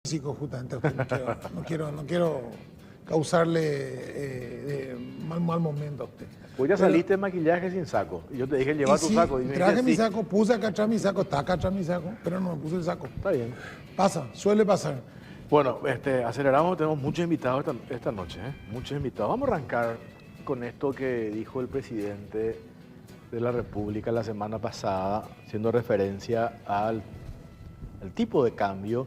físico justamente a usted. No quiero causarle mal momento a usted. Pues ya saliste de maquillaje sin saco. Y yo te dije, lleva tu sí, saco. Y me traje dijiste, mi sí. saco, puse acá atrás mi saco, está acá atrás mi saco, pero no me puse el saco. Está bien. Pasa, suele pasar. Bueno, aceleramos, tenemos muchos invitados esta noche, muchos invitados. Vamos a arrancar con esto que dijo el presidente de la República la semana pasada, haciendo referencia al tipo de cambio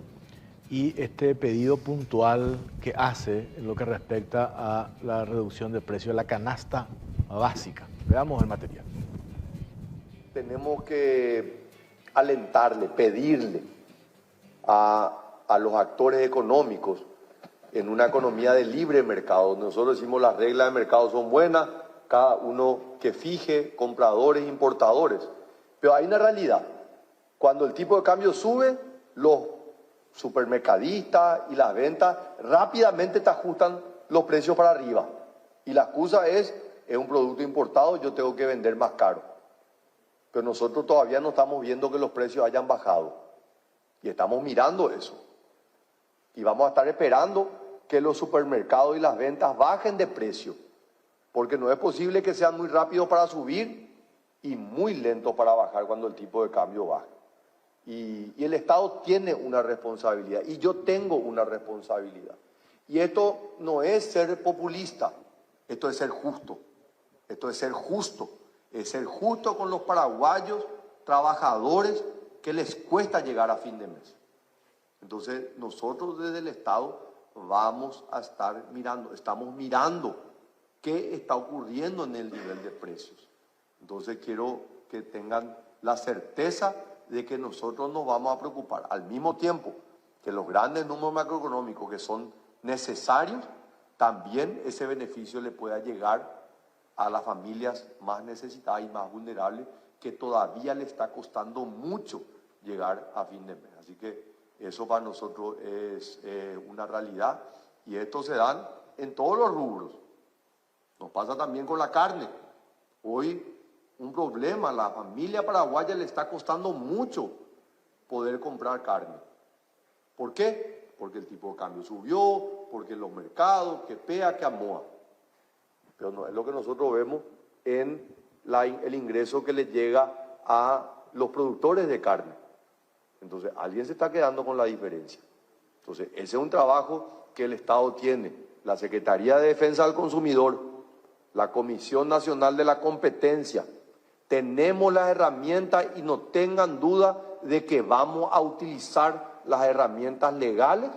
y este pedido puntual que hace en lo que respecta a la reducción de precio de la canasta básica. Veamos el material. Tenemos que alentarle, pedirle a los actores económicos en una economía de libre mercado. Nosotros decimos las reglas de mercado son buenas, cada uno que fije compradores, importadores. Pero hay una realidad. Cuando el tipo de cambio sube, los supermercadistas y las ventas rápidamente te ajustan los precios para arriba. Y la excusa es un producto importado, yo tengo que vender más caro. Pero nosotros todavía no estamos viendo que los precios hayan bajado. Y estamos mirando eso. Y vamos a estar esperando que los supermercados y las ventas bajen de precio. Porque no es posible que sean muy rápidos para subir y muy lentos para bajar cuando el tipo de cambio baje. Y el Estado tiene una responsabilidad. Y yo tengo una responsabilidad. Y esto no es ser populista. Esto es ser justo. Esto es ser justo. Es ser justo con los paraguayos, trabajadores, que les cuesta llegar a fin de mes. Entonces, nosotros desde el Estado vamos a estar mirando, estamos mirando qué está ocurriendo en el nivel de precios. Entonces, quiero que tengan la certeza de que nosotros nos vamos a preocupar. Al mismo tiempo que los grandes números macroeconómicos que son necesarios, también ese beneficio le pueda llegar a las familias más necesitadas y más vulnerables, que todavía le está costando mucho llegar a fin de mes. Así que eso para nosotros es una realidad, y esto se da en todos los rubros. Nos pasa también con la carne. Hoy un problema, a la familia paraguaya le está costando mucho poder comprar carne. ¿Por qué? Porque el tipo de cambio subió, porque los mercados, que PEA, que AMOA. Pero no es lo que nosotros vemos en el ingreso que le llega a los productores de carne. Entonces, alguien se está quedando con la diferencia. Entonces, ese es un trabajo que el Estado tiene. La Secretaría de Defensa del Consumidor, la Comisión Nacional de la Competencia. Tenemos las herramientas y no tengan duda de que vamos a utilizar las herramientas legales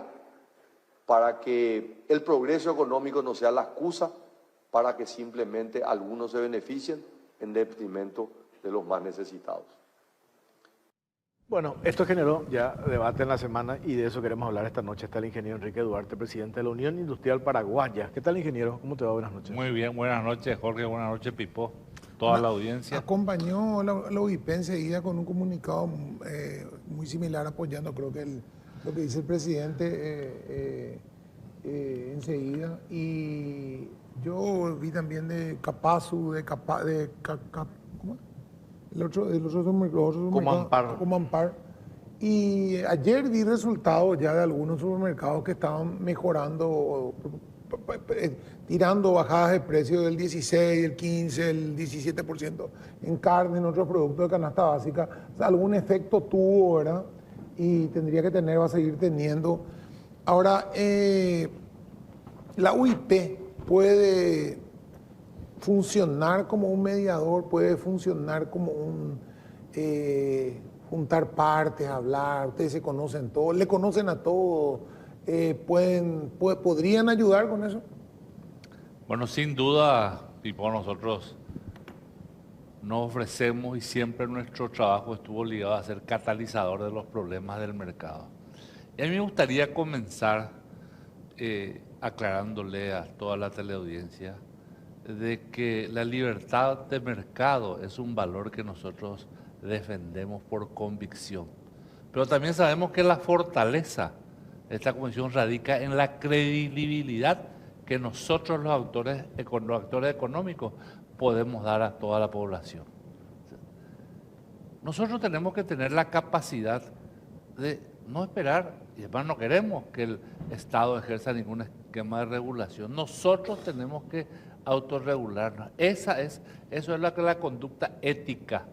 para que el progreso económico no sea la excusa para que simplemente algunos se beneficien en detrimento de los más necesitados. Bueno, esto generó ya debate en la semana y de eso queremos hablar esta noche. Está el ingeniero Enrique Duarte, presidente de la Unión Industrial Paraguaya. ¿Qué tal, ingeniero? ¿Cómo te va? Buenas noches. Muy bien, buenas noches, Jorge, buenas noches, Pipo, toda la audiencia. Acompañó la UIP enseguida con un comunicado muy similar, apoyando, creo que lo que dice el presidente enseguida. Y yo vi también de Capazu, ¿cómo? El otro supermercado, Comampar. Y ayer vi resultados ya de algunos supermercados que estaban mejorando, tirando bajadas de precio del 16, el 15, el 17% en carne, en otros productos de canasta básica. O sea, algún efecto tuvo, ¿verdad? Y tendría que tener, va a seguir teniendo. Ahora, la UIP puede funcionar como un mediador, puede funcionar como un juntar partes, hablar. Ustedes se conocen todos, le conocen a todos, ¿podrían ayudar con eso? Bueno, sin duda, Pipo, nosotros nos ofrecemos y siempre nuestro trabajo estuvo ligado a ser catalizador de los problemas del mercado. Y a mí me gustaría comenzar aclarándole a toda la teleaudiencia de que la libertad de mercado es un valor que nosotros defendemos por convicción. Pero también sabemos que la fortaleza de esta convicción radica en la credibilidad que nosotros los actores económicos podemos dar a toda la población. Nosotros tenemos que tener la capacidad de no esperar Y además no queremos que el Estado ejerza ningún esquema de regulación. Nosotros tenemos que autorregularnos. Eso es lo que la conducta ética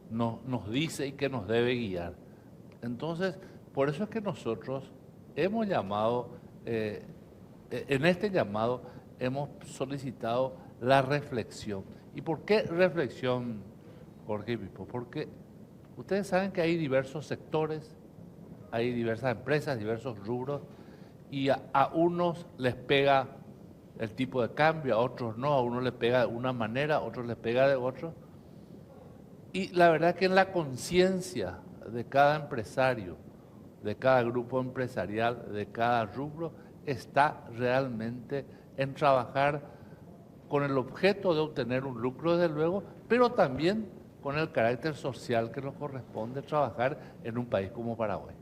nos dice y que nos debe guiar. Entonces, por eso es que nosotros hemos llamado, en este llamado hemos solicitado la reflexión. ¿Y por qué reflexión, Jorge y Pipo? Porque ustedes saben que hay diversos sectores, hay diversas empresas, diversos rubros, y a unos les pega el tipo de cambio, a otros no, a unos les pega de una manera, a otros les pega de otra. Y la verdad es que en la conciencia de cada empresario, de cada grupo empresarial, de cada rubro, está realmente en trabajar con el objeto de obtener un lucro, desde luego, pero también con el carácter social que nos corresponde trabajar en un país como Paraguay.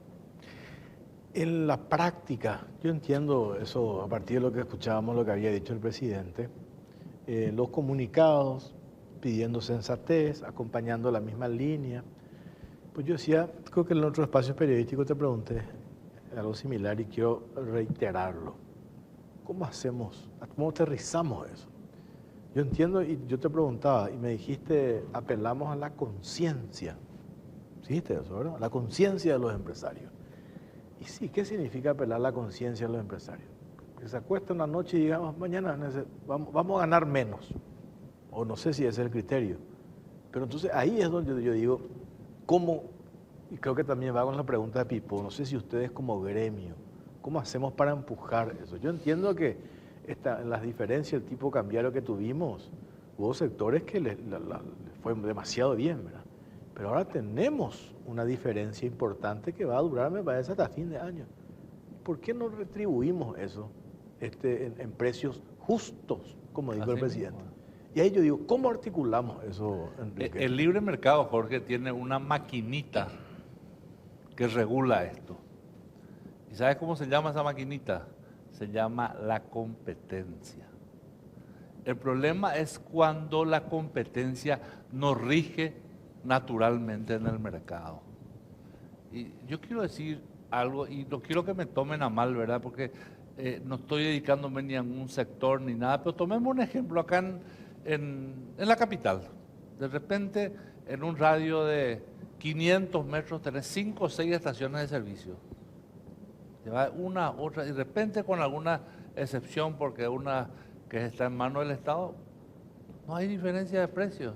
En la práctica, yo entiendo eso a partir de lo que escuchábamos, lo que había dicho el presidente, los comunicados pidiendo sensatez, acompañando la misma línea. Pues yo decía, creo que en otro espacio periodístico te pregunté algo similar y quiero reiterarlo. ¿Cómo hacemos? ¿Cómo aterrizamos eso? Yo entiendo y yo te preguntaba y me dijiste, apelamos a la conciencia. ¿Dijiste eso, verdad? La conciencia de los empresarios. Y sí, ¿qué significa apelar a la conciencia de los empresarios? Que se acuesten una noche y digamos, mañana vamos a ganar menos. O no sé si ese es el criterio. Pero entonces ahí es donde yo digo, ¿cómo? Y creo que también va con la pregunta de Pipo, no sé si ustedes como gremio, ¿cómo hacemos para empujar eso? Yo entiendo que en las diferencias, el tipo cambiario que tuvimos, hubo sectores que les fue demasiado bien, ¿verdad? Pero ahora tenemos una diferencia importante que va a durar, me parece, hasta fin de año. ¿Por qué no retribuimos eso en precios justos, como dijo el presidente? Mismo. Y ahí yo digo, ¿cómo articulamos eso, Enrique? El libre mercado, Jorge, tiene una maquinita que regula esto. ¿Y sabes cómo se llama esa maquinita? Se llama la competencia. El problema es cuando la competencia nos rige naturalmente en el mercado. Y yo quiero decir algo, y no quiero que me tomen a mal, ¿verdad? Porque no estoy dedicándome ni a un sector ni nada, pero tomemos un ejemplo acá en la capital. De repente, en un radio de 500 metros, tenés 5 o 6 estaciones de servicio. Lleva una, otra, y de repente con alguna excepción, porque una que está en manos del Estado, no hay diferencia de precios.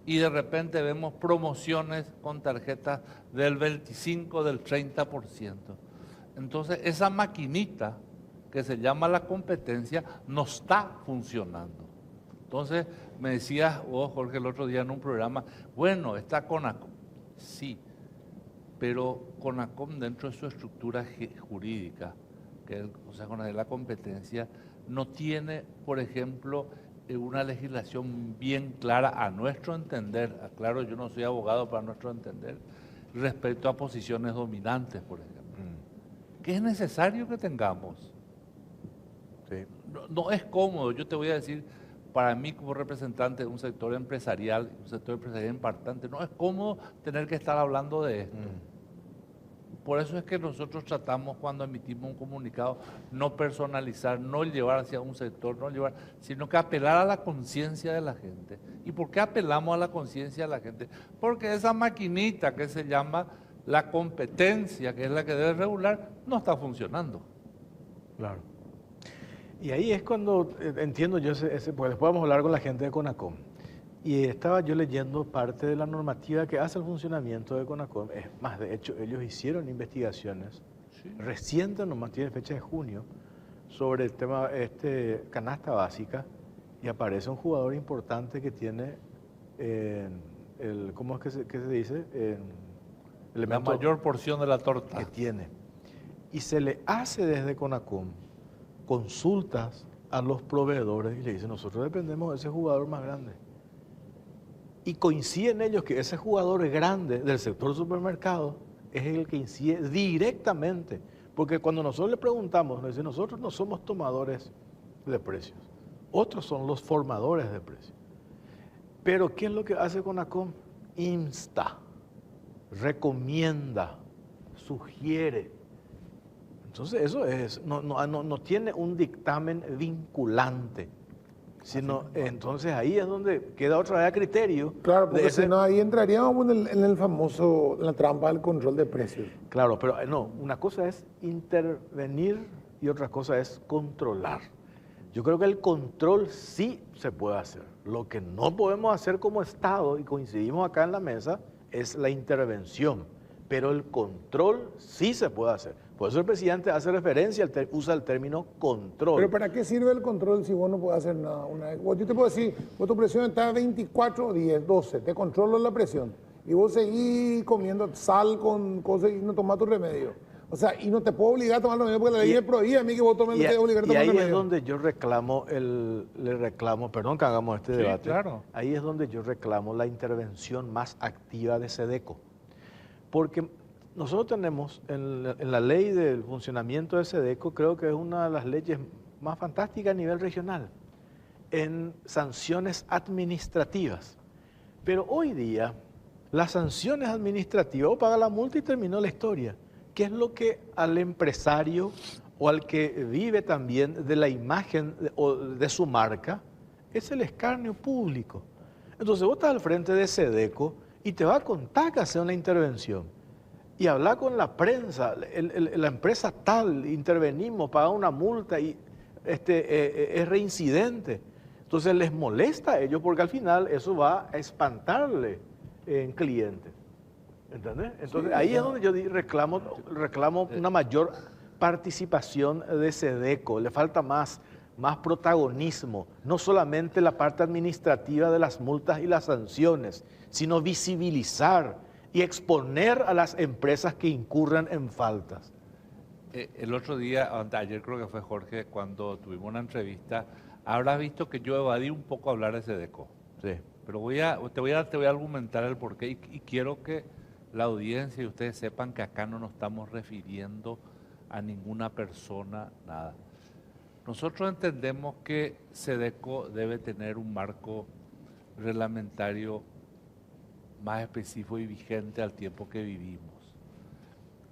Y de repente vemos promociones con tarjetas del 25, del 30%. Entonces, esa maquinita que se llama la competencia no está funcionando. Entonces, me decías vos, Jorge, el otro día en un programa, bueno, está CONACOM. Sí, pero CONACOM dentro de su estructura jurídica, que es el Consejo Nacional de la Competencia, no tiene, por ejemplo, una legislación bien clara a nuestro entender, aclaro, yo no soy abogado para nuestro entender, respecto a posiciones dominantes, por ejemplo, que es necesario que tengamos. Sí. No es cómodo, yo te voy a decir, para mí como representante de un sector empresarial importante, no es cómodo tener que estar hablando de esto. Por eso es que nosotros tratamos cuando emitimos un comunicado no personalizar, no llevar hacia un sector, sino que apelar a la conciencia de la gente. ¿Y por qué apelamos a la conciencia de la gente? Porque esa maquinita que se llama la competencia, que es la que debe regular, no está funcionando. Claro. Y ahí es cuando entiendo yo pues después vamos a hablar con la gente de CONACOM. Y estaba yo leyendo parte de la normativa que hace el funcionamiento de CONACOM. Es más, de hecho, ellos hicieron investigaciones recientes, nomás tiene fecha de junio, sobre el tema canasta básica, y aparece un jugador importante que tiene ¿cómo es que se dice? La mayor porción de la torta. Que tiene. Y se le hace desde CONACOM consultas a los proveedores y le dicen, nosotros dependemos de ese jugador más grande. Y coinciden ellos que ese jugador grande del sector supermercado es el que incide directamente. Porque cuando nosotros le preguntamos, nos dicen, nosotros no somos tomadores de precios. Otros son los formadores de precios. Pero ¿qué es lo que hace CONACOM? Insta, recomienda, sugiere. Entonces eso es, no tiene un dictamen vinculante, sino entonces ahí es donde queda otra vez a criterio. Claro, de porque ese- si no, ahí entraríamos en el famoso, la trampa del control de precios. Claro, pero no, una cosa es intervenir y otra cosa es controlar. Yo creo que el control sí se puede hacer. Lo que no podemos hacer como Estado, y coincidimos acá en la mesa, es la intervención. Pero el control sí se puede hacer. Por eso el presidente hace referencia, usa el término control. Pero ¿para qué sirve el control si vos no podés hacer nada? Yo te puedo decir, vos tu presión está a 24, 10, 12, te controlo la presión. Y vos seguís comiendo sal con cosas y no tomás tu remedio. O sea, y no te puedo obligar a tomar remedio porque la ley me prohíbe a mí que vos tomes, no te obligar a Y tomar ahí remedio. es donde yo reclamo, perdón que hagamos este Sí, debate, claro. ahí es donde yo reclamo la intervención más activa de SEDECO. Porque nosotros tenemos en la ley del funcionamiento de SEDECO, creo que es una de las leyes más fantásticas a nivel regional, en sanciones administrativas. Pero hoy día, las sanciones administrativas, o paga la multa y terminó la historia. ¿Qué es lo que al empresario o al que vive también de la imagen o de su marca? Es el escarnio público. Entonces vos estás al frente de SEDECO y te va a contar que hace una intervención. Y hablar con la prensa, la empresa tal, intervenimos, paga una multa y es reincidente. Entonces les molesta a ellos porque al final eso va a espantarle en clientes. ¿Entendés? Entonces ahí es donde yo reclamo una mayor participación de SEDECO. Le falta más protagonismo, no solamente la parte administrativa de las multas y las sanciones, sino visibilizar y exponer a las empresas que incurran en faltas. El otro día, ayer creo que fue Jorge, cuando tuvimos una entrevista, habrás visto que yo evadí un poco hablar de SEDECO. Sí. Pero te voy a argumentar el porqué y quiero que la audiencia y ustedes sepan que acá no nos estamos refiriendo a ninguna persona, nada. Nosotros entendemos que SEDECO debe tener un marco reglamentario más específico y vigente al tiempo que vivimos.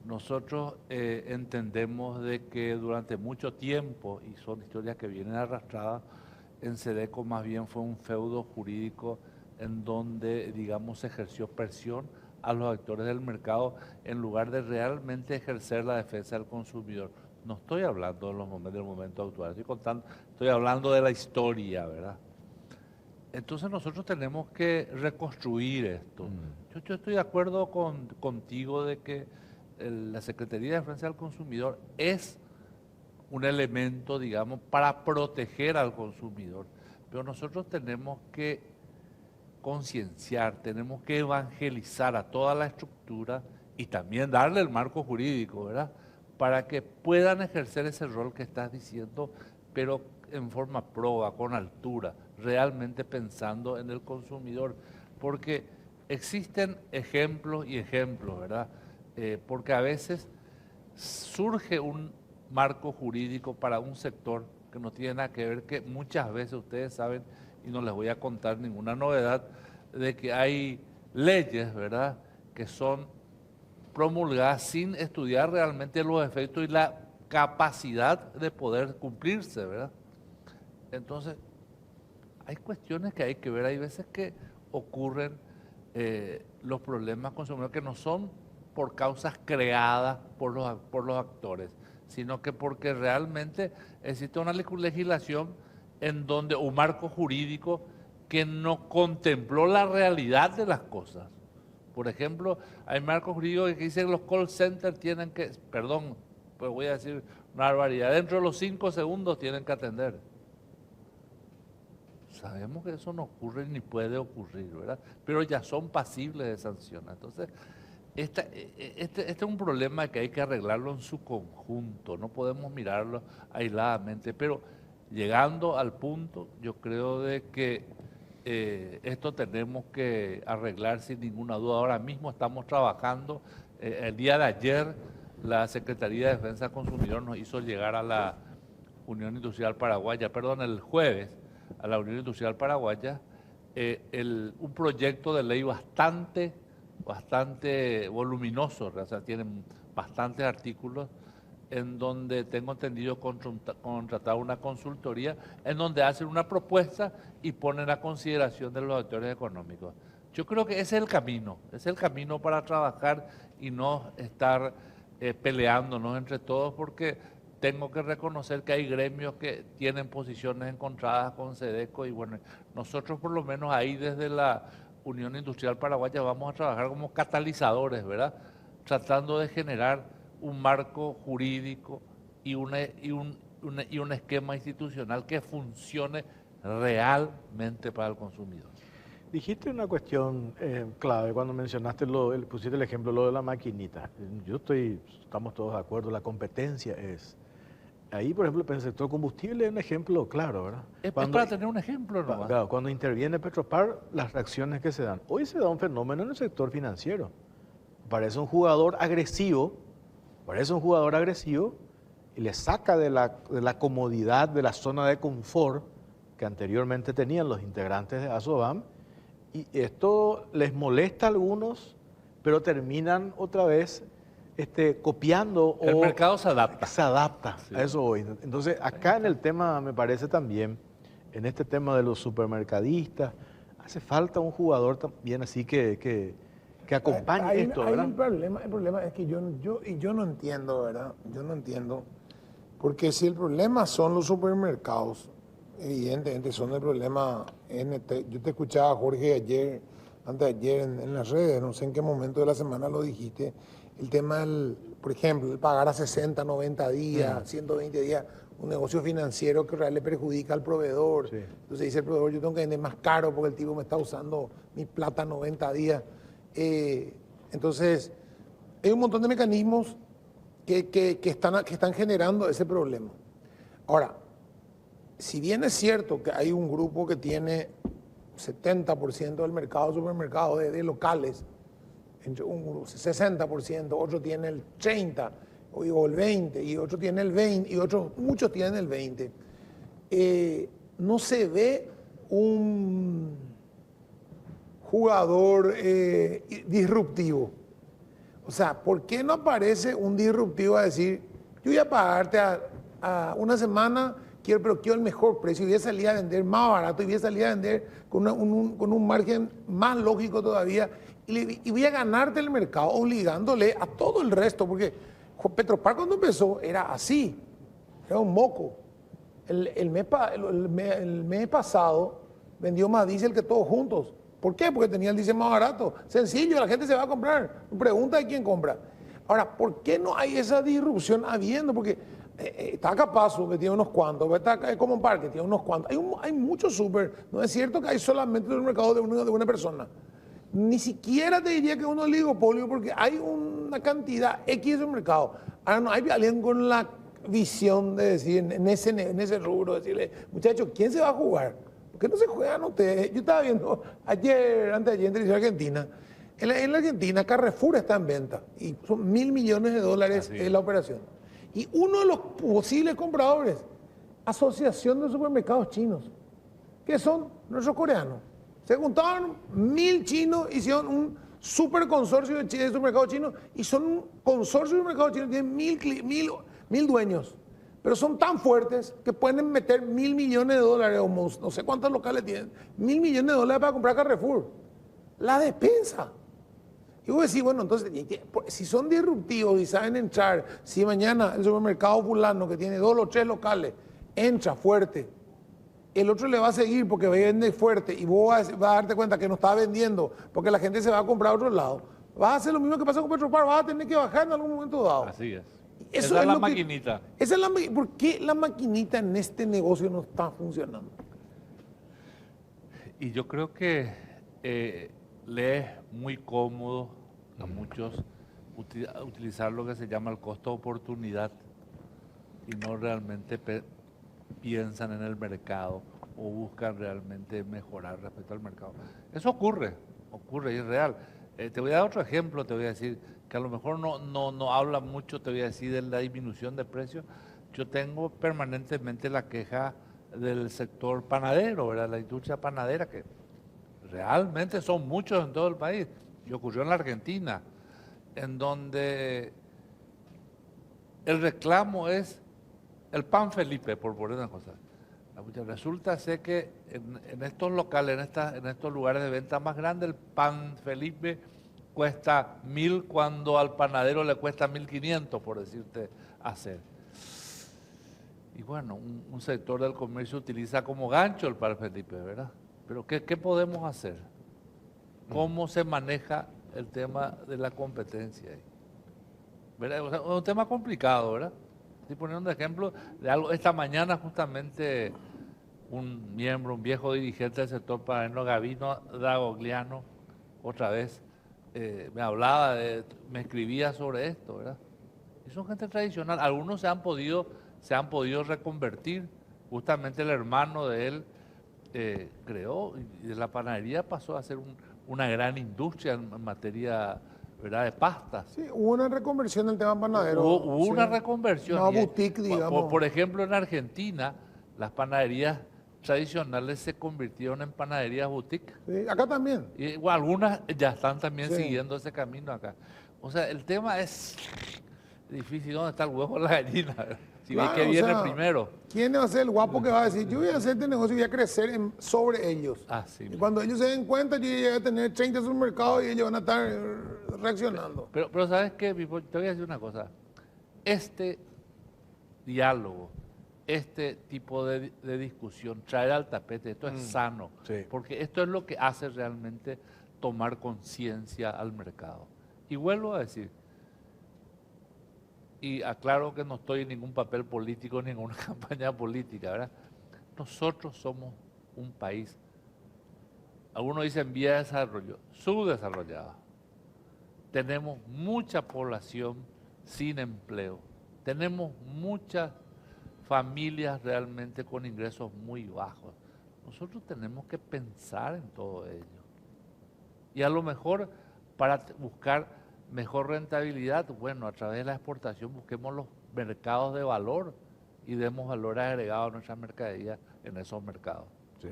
Nosotros entendemos de que durante mucho tiempo, y son historias que vienen arrastradas, en SEDECO más bien fue un feudo jurídico en donde, digamos, se ejerció presión a los actores del mercado en lugar de realmente ejercer la defensa del consumidor. No estoy hablando del momento actual, estoy hablando de la historia, ¿verdad? Entonces nosotros tenemos que reconstruir esto. Yo estoy de acuerdo contigo de que la Secretaría de Defensa del Consumidor es un elemento, digamos, para proteger al consumidor. Pero nosotros tenemos que concienciar, tenemos que evangelizar a toda la estructura y también darle el marco jurídico, ¿verdad? Para que puedan ejercer ese rol que estás diciendo, pero en forma proba, con altura, realmente pensando en el consumidor. Porque existen ejemplos y ejemplos, ¿verdad? Porque a veces surge un marco jurídico para un sector que no tiene nada que ver, que muchas veces ustedes saben, y no les voy a contar ninguna novedad, de que hay leyes, ¿verdad?, que son promulgadas sin estudiar realmente los efectos y la capacidad de poder cumplirse, ¿verdad? Entonces, hay cuestiones que hay que ver, hay veces que ocurren los problemas consumidores que no son por causas creadas por los actores, sino que porque realmente existe una legislación en donde un marco jurídico que no contempló la realidad de las cosas. Por ejemplo, hay marcos jurídicos que dicen que los call centers tienen que, perdón, pues voy a decir una barbaridad, dentro de los 5 segundos tienen que atender. Sabemos que eso no ocurre ni puede ocurrir, ¿verdad? Pero ya son pasibles de sanción. Entonces, este es un problema que hay que arreglarlo en su conjunto, no podemos mirarlo aisladamente, pero llegando al punto, yo creo de que esto tenemos que arreglar sin ninguna duda. Ahora mismo estamos trabajando, el día de ayer la Secretaría de Defensa del Consumidor nos hizo llegar a la Unión Industrial Paraguaya, perdón, el jueves, a la Unión Industrial Paraguaya, un proyecto de ley bastante voluminoso, o sea, tienen bastantes artículos en donde tengo entendido contratar una consultoría, en donde hacen una propuesta y ponen a consideración de los actores económicos. Yo creo que ese es el camino para trabajar y no estar peleándonos entre todos, porque tengo que reconocer que hay gremios que tienen posiciones encontradas con Sedeco y bueno, nosotros por lo menos ahí desde la Unión Industrial Paraguaya vamos a trabajar como catalizadores, ¿verdad? Tratando de generar un marco jurídico y un esquema institucional que funcione realmente para el consumidor. Dijiste una cuestión clave cuando mencionaste, pusiste el ejemplo, lo de la maquinita. Estamos todos de acuerdo, la competencia es. Ahí, por ejemplo, en el sector combustible es un ejemplo claro, ¿verdad? Es para tener un ejemplo, ¿no? Claro, cuando interviene Petropar, las reacciones que se dan. Hoy se da un fenómeno en el sector financiero. Parece un jugador agresivo y le saca de la comodidad, de la zona de confort que anteriormente tenían los integrantes de Asobam, y esto les molesta a algunos, pero terminan otra vez copiando. El mercado se adapta. Se adapta, sí. A eso voy. Entonces, acá en el tema, me parece también, en este tema de los supermercadistas, hace falta un jugador también así que acompañe esto, ¿verdad? El problema es que yo no entiendo, ¿verdad? Yo no entiendo, porque si el problema son los supermercados, evidentemente son el problema. Yo te escuchaba, Jorge, antes de ayer en las redes, no sé en qué momento de la semana lo dijiste, el tema por ejemplo, el pagar a 60, 90 días, 120 días, un negocio financiero que realmente le perjudica al proveedor. Sí. Entonces dice el proveedor, yo tengo que vender más caro porque el tipo me está usando mi plata 90 días. Entonces, hay un montón de mecanismos que están generando ese problema. Ahora, si bien es cierto que hay un grupo que tiene 70% del mercado de supermercados de locales, un 60%, otro tiene el 30% o el 20%, y otro tiene el 20%, y muchos tienen el 20%. No se ve un jugador disruptivo. O sea, ¿por qué no aparece un disruptivo a decir, yo voy a pagarte a una semana, pero quiero el mejor precio, y voy a salir a vender más barato, y voy a salir a vender con un margen más lógico todavía, y voy a ganarte el mercado obligándole a todo el resto, porque Petropar cuando empezó era así, era un moco. El mes pasado vendió más diésel que todos juntos. ¿Por qué? Porque tenía el diésel más barato. Sencillo, la gente se va a comprar. Pregunta de quién compra. Ahora, ¿por qué no hay esa disrupción habiendo? Porque está Capazo, que tiene unos cuantos, está Common Park, que tiene unos cuantos. Hay muchos súper. No es cierto que hay solamente un mercado de una persona. Ni siquiera te diría que es un oligopolio, porque hay una cantidad X de mercado. Ahora no hay alguien con la visión de decir, en ese rubro, decirle, muchachos, ¿quién se va a jugar? ¿Por qué no se juegan ustedes? Yo estaba viendo antes de ayer en televisión Argentina. En la Argentina, Carrefour está en venta y son $1.000 millones en la operación. Y uno de los posibles compradores, Asociación de Supermercados Chinos, que son nuestros coreanos. Se juntaron 1.000 chinos, hicieron un super consorcio de supermercados chinos, y son un consorcio de supermercados chinos, tienen 1.000 dueños. Pero son tan fuertes que pueden meter $1.000 millones, o no sé cuántos locales tienen, $1.000 millones para comprar Carrefour. La despensa. Y vos decís, bueno, entonces, si son disruptivos y saben entrar, si mañana el supermercado fulano que tiene 2 o 3 locales entra fuerte, el otro le va a seguir porque vende fuerte, y vos vas a darte cuenta que no está vendiendo porque la gente se va a comprar a otro lado, vas a hacer lo mismo que pasa con Petropar, vas a tener que bajar en algún momento dado. Así es. Esa es la maquinita. ¿Por qué la maquinita en este negocio no está funcionando? Y yo creo que le es muy cómodo a muchos utilizar lo que se llama el costo de oportunidad y no realmente piensan en el mercado o buscan realmente mejorar respecto al mercado. Eso ocurre y es real. Te voy a dar otro ejemplo, te voy a decir que a lo mejor no habla mucho, te voy a decir de la disminución de precios. Yo tengo permanentemente la queja del sector panadero, ¿verdad? La industria panadera, que realmente son muchos en todo el país, y ocurrió en la Argentina, en donde el reclamo es el pan Felipe, por poner una cosa. Resulta ser que en estos locales, en estos lugares de venta más grandes, el pan Felipe cuesta 1.000 cuando al panadero le cuesta 1.500, por decirte hacer. Y bueno, un sector del comercio utiliza como gancho el pan Felipe, ¿verdad? Pero ¿qué podemos hacer? ¿Cómo se maneja el tema de la competencia ahí? ¿Verdad? O sea, es un tema complicado, ¿verdad? Estoy poniendo un ejemplo de algo. Esta mañana justamente un viejo dirigente del sector panadero, Gavino Dagogliano, otra vez, me escribía sobre esto, ¿verdad? Y son gente tradicional. Algunos se han podido reconvertir. Justamente el hermano de él creó, y de la panadería pasó a ser una gran industria en materia, ¿verdad?, de pastas. Sí, hubo una reconversión del tema panadero. Hubo sí. una reconversión. Una boutique, digamos. Por ejemplo, en Argentina, las panaderías tradicionales se convirtieron en panaderías boutique. Sí, acá también. Y bueno, algunas ya están también Sí. siguiendo ese camino acá. O sea, el tema es difícil. ¿Dónde está el huevo o la gallina? Si Claro, ve que o viene sea, primero. ¿Quién va a ser el guapo que va a decir, yo voy a hacer este negocio y voy a crecer sobre ellos? Así Y mismo. cuando ellos se den cuenta, yo llegué a tener 30 supermercados y ellos van a estar reaccionando. Pero ¿sabes qué, Pipo? Te voy a decir una cosa. Este diálogo, este tipo de discusión, traer al tapete, esto es sano. Sí. Porque esto es lo que hace realmente tomar conciencia al mercado. Y vuelvo a decir, y aclaro que no estoy en ningún papel político, ni en ninguna campaña política, ¿verdad? Nosotros somos un país, algunos dicen vía de desarrollo, subdesarrollada. Tenemos mucha población sin empleo, tenemos muchas familias realmente con ingresos muy bajos. Nosotros tenemos que pensar en todo ello. Y a lo mejor para buscar mejor rentabilidad, bueno, a través de la exportación busquemos los mercados de valor y demos valor agregado a nuestra mercadería en esos mercados. Sí.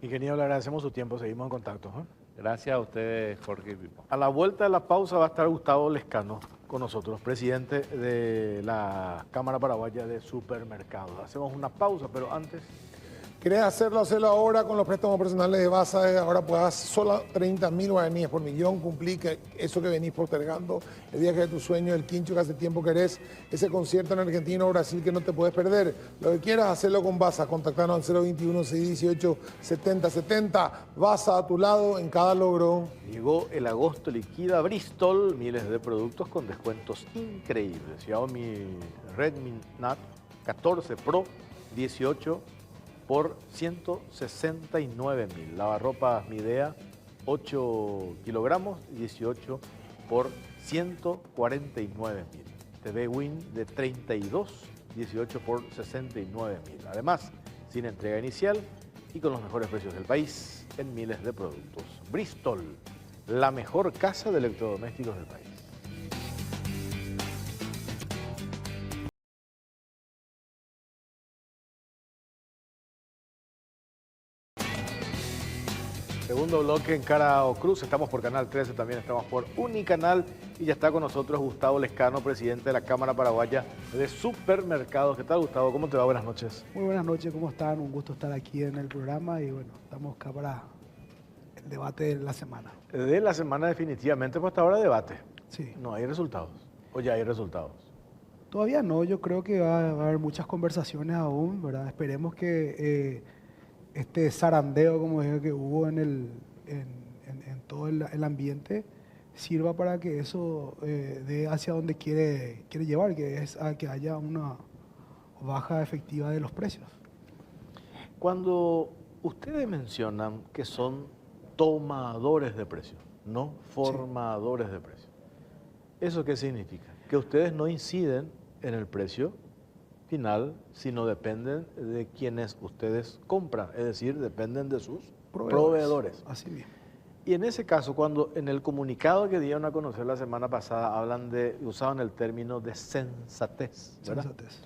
Ingeniero, le agradecemos su tiempo, seguimos en contacto. Gracias a ustedes, Jorge y Pipo. A la vuelta de la pausa va a estar Gustavo Lescano con nosotros, presidente de la Cámara Paraguaya de Supermercados. Hacemos una pausa, pero antes... ¿Querés hacerlo ahora con los préstamos personales de Basa? Ahora puedas solo 30.000 guaraníes por millón, cumplir eso que venís postergando, el viaje de tu sueño, el quincho que hace tiempo querés, ese concierto en Argentina o Brasil que no te puedes perder. Lo que quieras, hacerlo con Basa. Contactanos al 021-618-7070. Basa a tu lado en cada logro. Llegó el agosto liquida Bristol, miles de productos con descuentos increíbles. Xiaomi Redmi Note 14 Pro 18 por 169.000. Lavarropas Midea 8 kilogramos 18 por 149.000. TV Win de 32 18 por 69.000. Además, sin entrega inicial y con los mejores precios del país en miles de productos. Bristol, la mejor casa de electrodomésticos del país. Segundo bloque en Cara o Cruz, estamos por Canal 13, también estamos por Unicanal y ya está con nosotros Gustavo Lescano, presidente de la Cámara Paraguaya de Supermercados. ¿Qué tal, Gustavo? ¿Cómo te va? Buenas noches. Muy buenas noches, ¿cómo están? Un gusto estar aquí en el programa y bueno, estamos acá para el debate de la semana. De la semana definitivamente, pues hasta ahora debate. Sí. No hay resultados, o ya hay resultados. Todavía no, yo creo que va a haber muchas conversaciones aún, ¿verdad? Esperemos que este zarandeo, como dije, que hubo en todo el ambiente sirva para que eso dé hacia donde quiere llevar, que es a que haya una baja efectiva de los precios. Cuando ustedes mencionan que son tomadores de precios, no formadores de precios, ¿eso qué significa? Que ustedes no inciden en el precio final, sino dependen de quienes ustedes compran, es decir, dependen de sus proveedores. Así mismo. Y en ese caso, cuando en el comunicado que dieron a conocer la semana pasada usaban el término de sensatez, ¿verdad? Sensatez.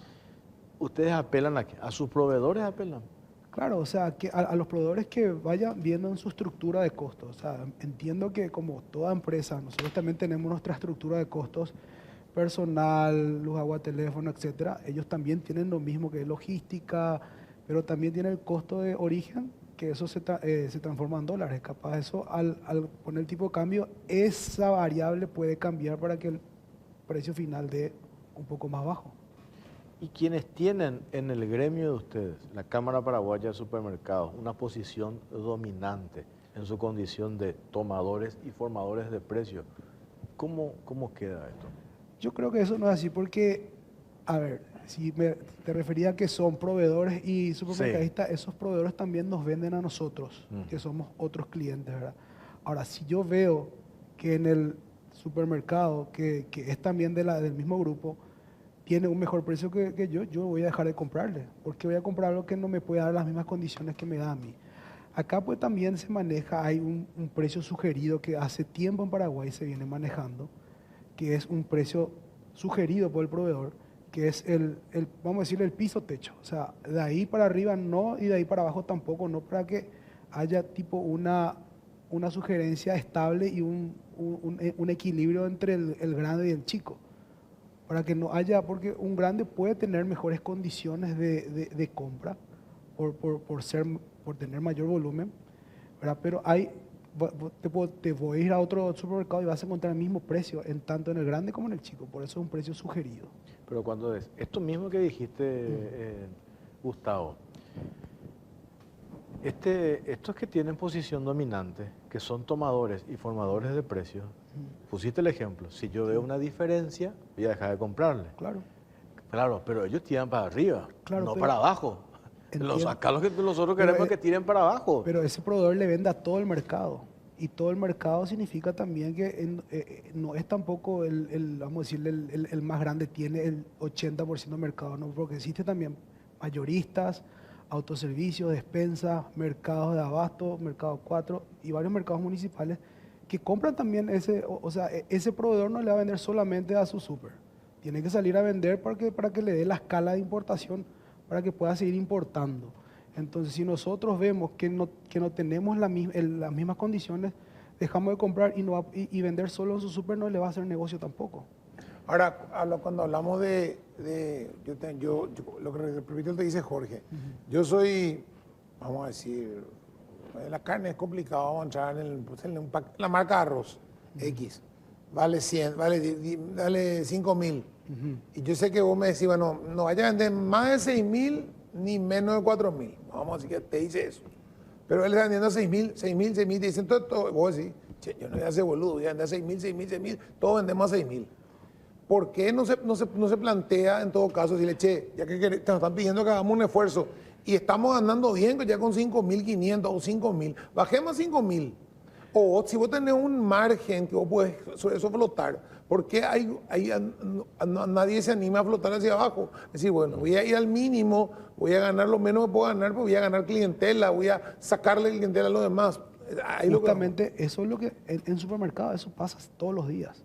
¿Ustedes apelan a qué? ¿A sus proveedores apelan? Claro, o sea, que a los proveedores que vayan viendo en su estructura de costos. O sea, entiendo que como toda empresa, nosotros también tenemos nuestra estructura de costos, personal, luz, agua, teléfono, etcétera, ellos también tienen lo mismo que es logística, pero también tienen el costo de origen, que eso se transforma en dólares. Capaz eso, al poner el tipo de cambio, esa variable puede cambiar para que el precio final dé un poco más bajo. Y quienes tienen en el gremio de ustedes, la Cámara Paraguaya de Supermercados, una posición dominante en su condición de tomadores y formadores de precios, ¿cómo queda esto? Yo creo que eso no es así porque, a ver, si te refería a que son proveedores y supermercadistas, esos proveedores también nos venden a nosotros, que somos otros clientes, ¿verdad? Ahora, si yo veo que en el supermercado, que es también del mismo grupo, tiene un mejor precio que yo voy a dejar de comprarle, porque voy a comprar algo que no me puede dar las mismas condiciones que me da a mí. Acá pues también se maneja, hay un precio sugerido que hace tiempo en Paraguay se viene manejando, que es un precio sugerido por el proveedor, que es vamos a decir, el piso techo. O sea, de ahí para arriba no y de ahí para abajo tampoco, no, para que haya tipo una sugerencia estable y un equilibrio entre el grande y el chico. Para que no haya, porque un grande puede tener mejores condiciones de compra por tener mayor volumen, ¿verdad? Pero te voy a ir a otro supermercado y vas a encontrar el mismo precio, tanto en el grande como en el chico, por eso es un precio sugerido. Pero cuando es esto mismo que dijiste, Gustavo, estos que tienen posición dominante, que son tomadores y formadores de precios, pusiste el ejemplo, si yo veo una diferencia, voy a dejar de comprarle. Claro. Claro, pero ellos tiran para arriba, Claro, no pero- para abajo. Acá lo que nosotros queremos es que tiren para abajo. Pero ese proveedor le vende a todo el mercado. Y todo el mercado significa también que no es tampoco vamos a decirle, el más grande, tiene el 80% del mercado, ¿no? Porque existe también mayoristas, autoservicios, despensas, mercados de abasto, mercado 4 y varios mercados municipales que compran también ese proveedor no le va a vender solamente a su súper. Tiene que salir a vender para que le dé la escala de importación, para que pueda seguir importando. Entonces, si nosotros vemos que no tenemos las mismas condiciones, dejamos de comprar y vender solo en su súper no le va a hacer negocio tampoco. Ahora, cuando hablamos lo que repito te dice Jorge, yo soy, vamos a decir, la carne es complicado, vamos a entrar en la marca arroz X, vale 100, vale 5.000. Y yo sé que vos me decís, bueno, no vaya a vender más de 6.000 ni menos de 4.000. Vamos a decir que te dice eso. Pero él está vendiendo 6.000, te dicen todo. Vos decís, che, yo no voy a hacer boludo, voy a vender 6.000, todos vendemos a 6.000. ¿Por qué no se plantea en todo caso decirle, che, ya que te nos están pidiendo que hagamos un esfuerzo y estamos andando bien ya con 5.500 o 5.000, bajemos a 5.000? O si vos tenés un margen que vos podés sobre eso flotar, ¿por qué nadie se anima a flotar hacia abajo? Es decir, bueno, voy a ir al mínimo, voy a ganar lo menos que puedo ganar, pero voy a ganar clientela, voy a sacarle clientela a los demás. Justamente eso es lo que en supermercados eso pasa todos los días.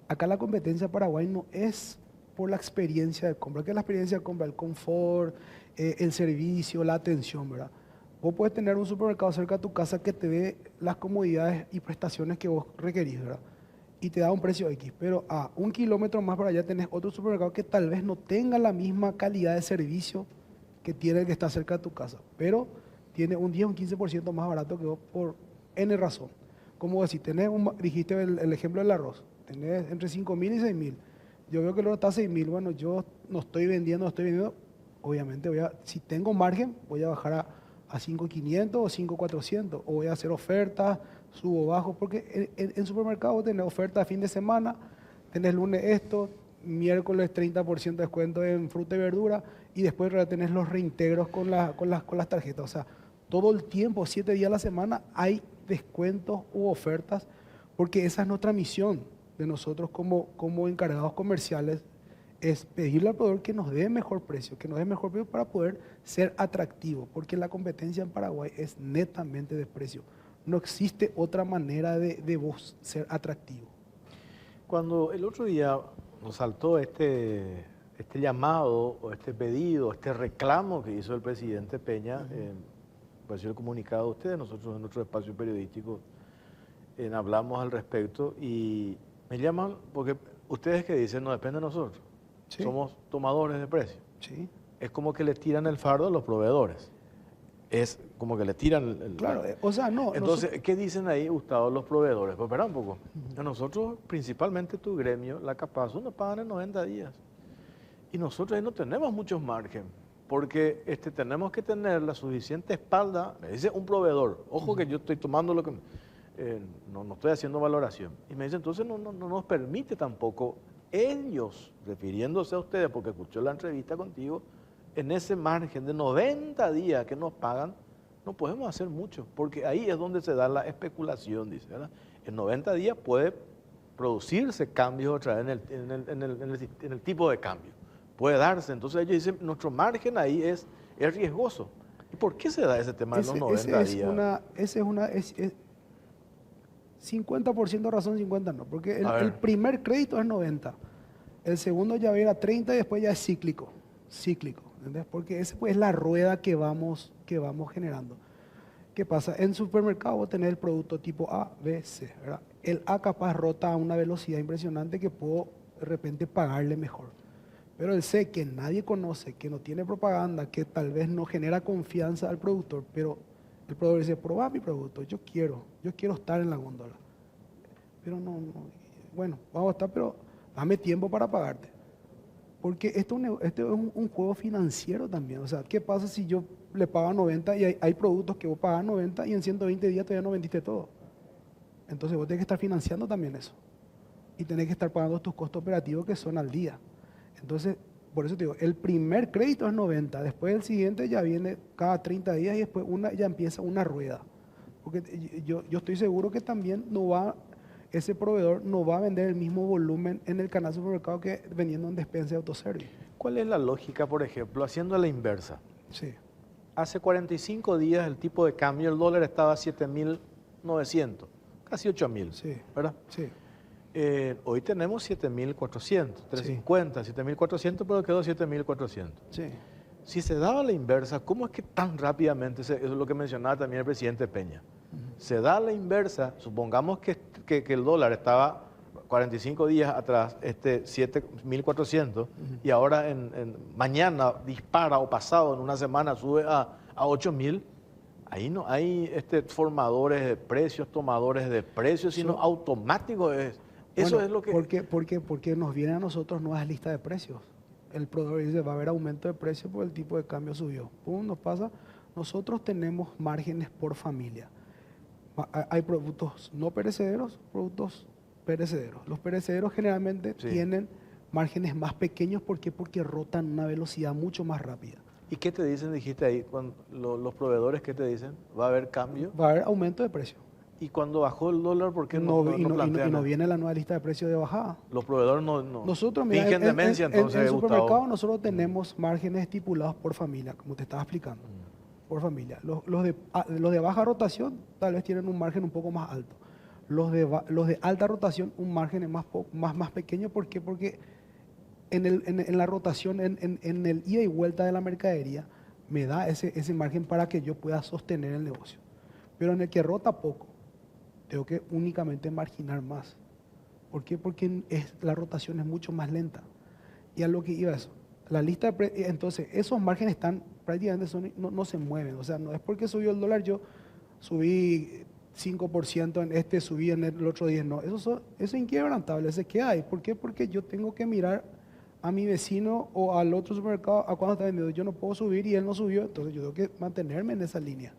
Acá la competencia de Paraguay no es por la experiencia de compra, que es la experiencia de compra, el confort, el servicio, la atención, ¿verdad? Vos puedes tener un supermercado cerca de tu casa que te dé las comodidades y prestaciones que vos requerís, ¿verdad? Y te da un precio X, pero a 1 kilómetro más para allá tenés otro supermercado que tal vez no tenga la misma calidad de servicio que tiene el que está cerca de tu casa, pero tiene un 10 o un 15% más barato que vos por N razón. Como si tenés dijiste el ejemplo del arroz, tenés entre 5.000 y 6.000. Yo veo que el oro está a 6.000, bueno, yo no estoy vendiendo, obviamente si tengo margen, voy a bajar a 5.500 o 5.400, o voy a hacer ofertas, subo, bajo, porque en supermercado vos tenés ofertas de fin de semana, tenés lunes esto, miércoles 30% de descuento en fruta y verdura, y después tenés los reintegros con las tarjetas. O sea, todo el tiempo, 7 días a la semana, hay descuentos u ofertas, porque esa es nuestra misión de nosotros como encargados comerciales, es pedirle al proveedor que nos dé mejor precio, para poder ser atractivo, porque la competencia en Paraguay es netamente de precio. No existe otra manera de vos ser atractivo. Cuando el otro día nos saltó este llamado, o este pedido, este reclamo que hizo el presidente Peña, apareció el comunicado de ustedes, nosotros en nuestro espacio periodístico hablamos al respecto y me llaman porque Ustedes que dicen, no depende de nosotros. Sí. Somos tomadores de precios. Sí. Es como que le tiran el fardo a los proveedores. Es como que le tiran el... Claro, o sea, no. Entonces, ¿qué dicen ahí, Gustavo, los proveedores? Pues espera un poco. A nosotros, principalmente tu gremio, la Capazo, nos pagan en 90 días. Y nosotros ahí no tenemos muchos margen, porque tenemos que tener la suficiente espalda. Me dice un proveedor, ojo que yo estoy tomando lo que... no estoy haciendo valoración. Y me dice, entonces no nos permite tampoco ellos, refiriéndose a ustedes, porque escuchó la entrevista contigo, en ese margen de 90 días que nos pagan, no podemos hacer mucho, porque ahí es donde se da la especulación, dice, ¿verdad? En 90 días puede producirse cambios otra vez en el tipo de cambio. Puede darse. Entonces ellos dicen, nuestro margen ahí es riesgoso. ¿Y por qué se da ese tema de los 90 días? Ese es 50% razón, 50% no. Porque el primer crédito es 90. El segundo ya va a ir a 30 y después ya es cíclico. ¿Entendés? Porque esa pues, es la rueda que vamos generando. ¿Qué pasa? En supermercado vos tenés el producto tipo A, B, C, ¿verdad? El A capaz rota a una velocidad impresionante que puedo de repente pagarle mejor. Pero el C, que nadie conoce, que no tiene propaganda, que tal vez no genera confianza al productor, pero el productor dice, probá mi producto, yo quiero estar en la góndola. Pero bueno, vamos a estar, pero dame tiempo para pagarte. Porque esto es un juego financiero también. O sea, ¿qué pasa si yo le pago 90 y hay productos que vos pagas 90 y en 120 días todavía no vendiste todo? Entonces vos tenés que estar financiando también eso. Y tenés que estar pagando tus costos operativos que son al día. Entonces, por eso te digo, el primer crédito es 90, después el siguiente ya viene cada 30 días y después ya empieza una rueda. Porque yo estoy seguro que también ese proveedor no va a vender el mismo volumen en el canal supermercado que vendiendo en despensa de autoservice. ¿Cuál es la lógica, por ejemplo, haciendo la inversa? Sí. Hace 45 días el tipo de cambio, el dólar estaba a 7.900, casi 8.000, Sí. ¿verdad? Sí. Hoy tenemos 7.400, 350, 7.400, pero quedó 7.400. Sí. Si se daba la inversa, ¿cómo es que tan rápidamente, eso es lo que mencionaba también el presidente Peña, se da la inversa, supongamos que el dólar estaba 45 días atrás, 7.400, y ahora mañana dispara o pasado en una semana sube a 8.000, ahí no hay formadores de precios, tomadores de precios, sino automático es. Eso Bueno, es lo que... porque nos viene a nosotros nuevas listas de precios. El proveedor dice, va a haber aumento de precios porque el tipo de cambio subió. Pum, nos pasa. Nosotros tenemos márgenes por familia. Hay productos no perecederos, productos perecederos. Los perecederos generalmente tienen márgenes más pequeños. ¿Por qué? Porque rotan a una velocidad mucho más rápida. ¿Y qué te dicen, dijiste ahí, los proveedores, qué te dicen? ¿Va a haber cambio? Va a haber aumento de precio. ¿Y cuando bajó el dólar, por qué no plantean? Y no viene la nueva lista de precios de bajada. Los proveedores Nosotros, mira, fingen demencia, entonces, en el supermercado Gustavo. nosotros tenemos márgenes estipulados por familia, como te estaba explicando, por familia. Los de baja rotación tal vez tienen un margen un poco más alto. Los de alta rotación un margen más pequeño. ¿Por qué? Porque en la rotación, en el ida y vuelta de la mercadería, me da ese margen para que yo pueda sostener el negocio. Pero en el que rota poco, tengo que únicamente marginar más. ¿Por qué? Porque la rotación es mucho más lenta. Y a lo que iba eso, la lista entonces esos márgenes están prácticamente no se mueven. O sea, no es porque subió el dólar, yo subí 5% subí en el otro día. No, eso es inquebrantable, ese que hay. ¿Por qué? Porque yo tengo que mirar a mi vecino o al otro supermercado a cuándo está vendiendo. Yo no puedo subir y él no subió, entonces yo tengo que mantenerme en esa línea.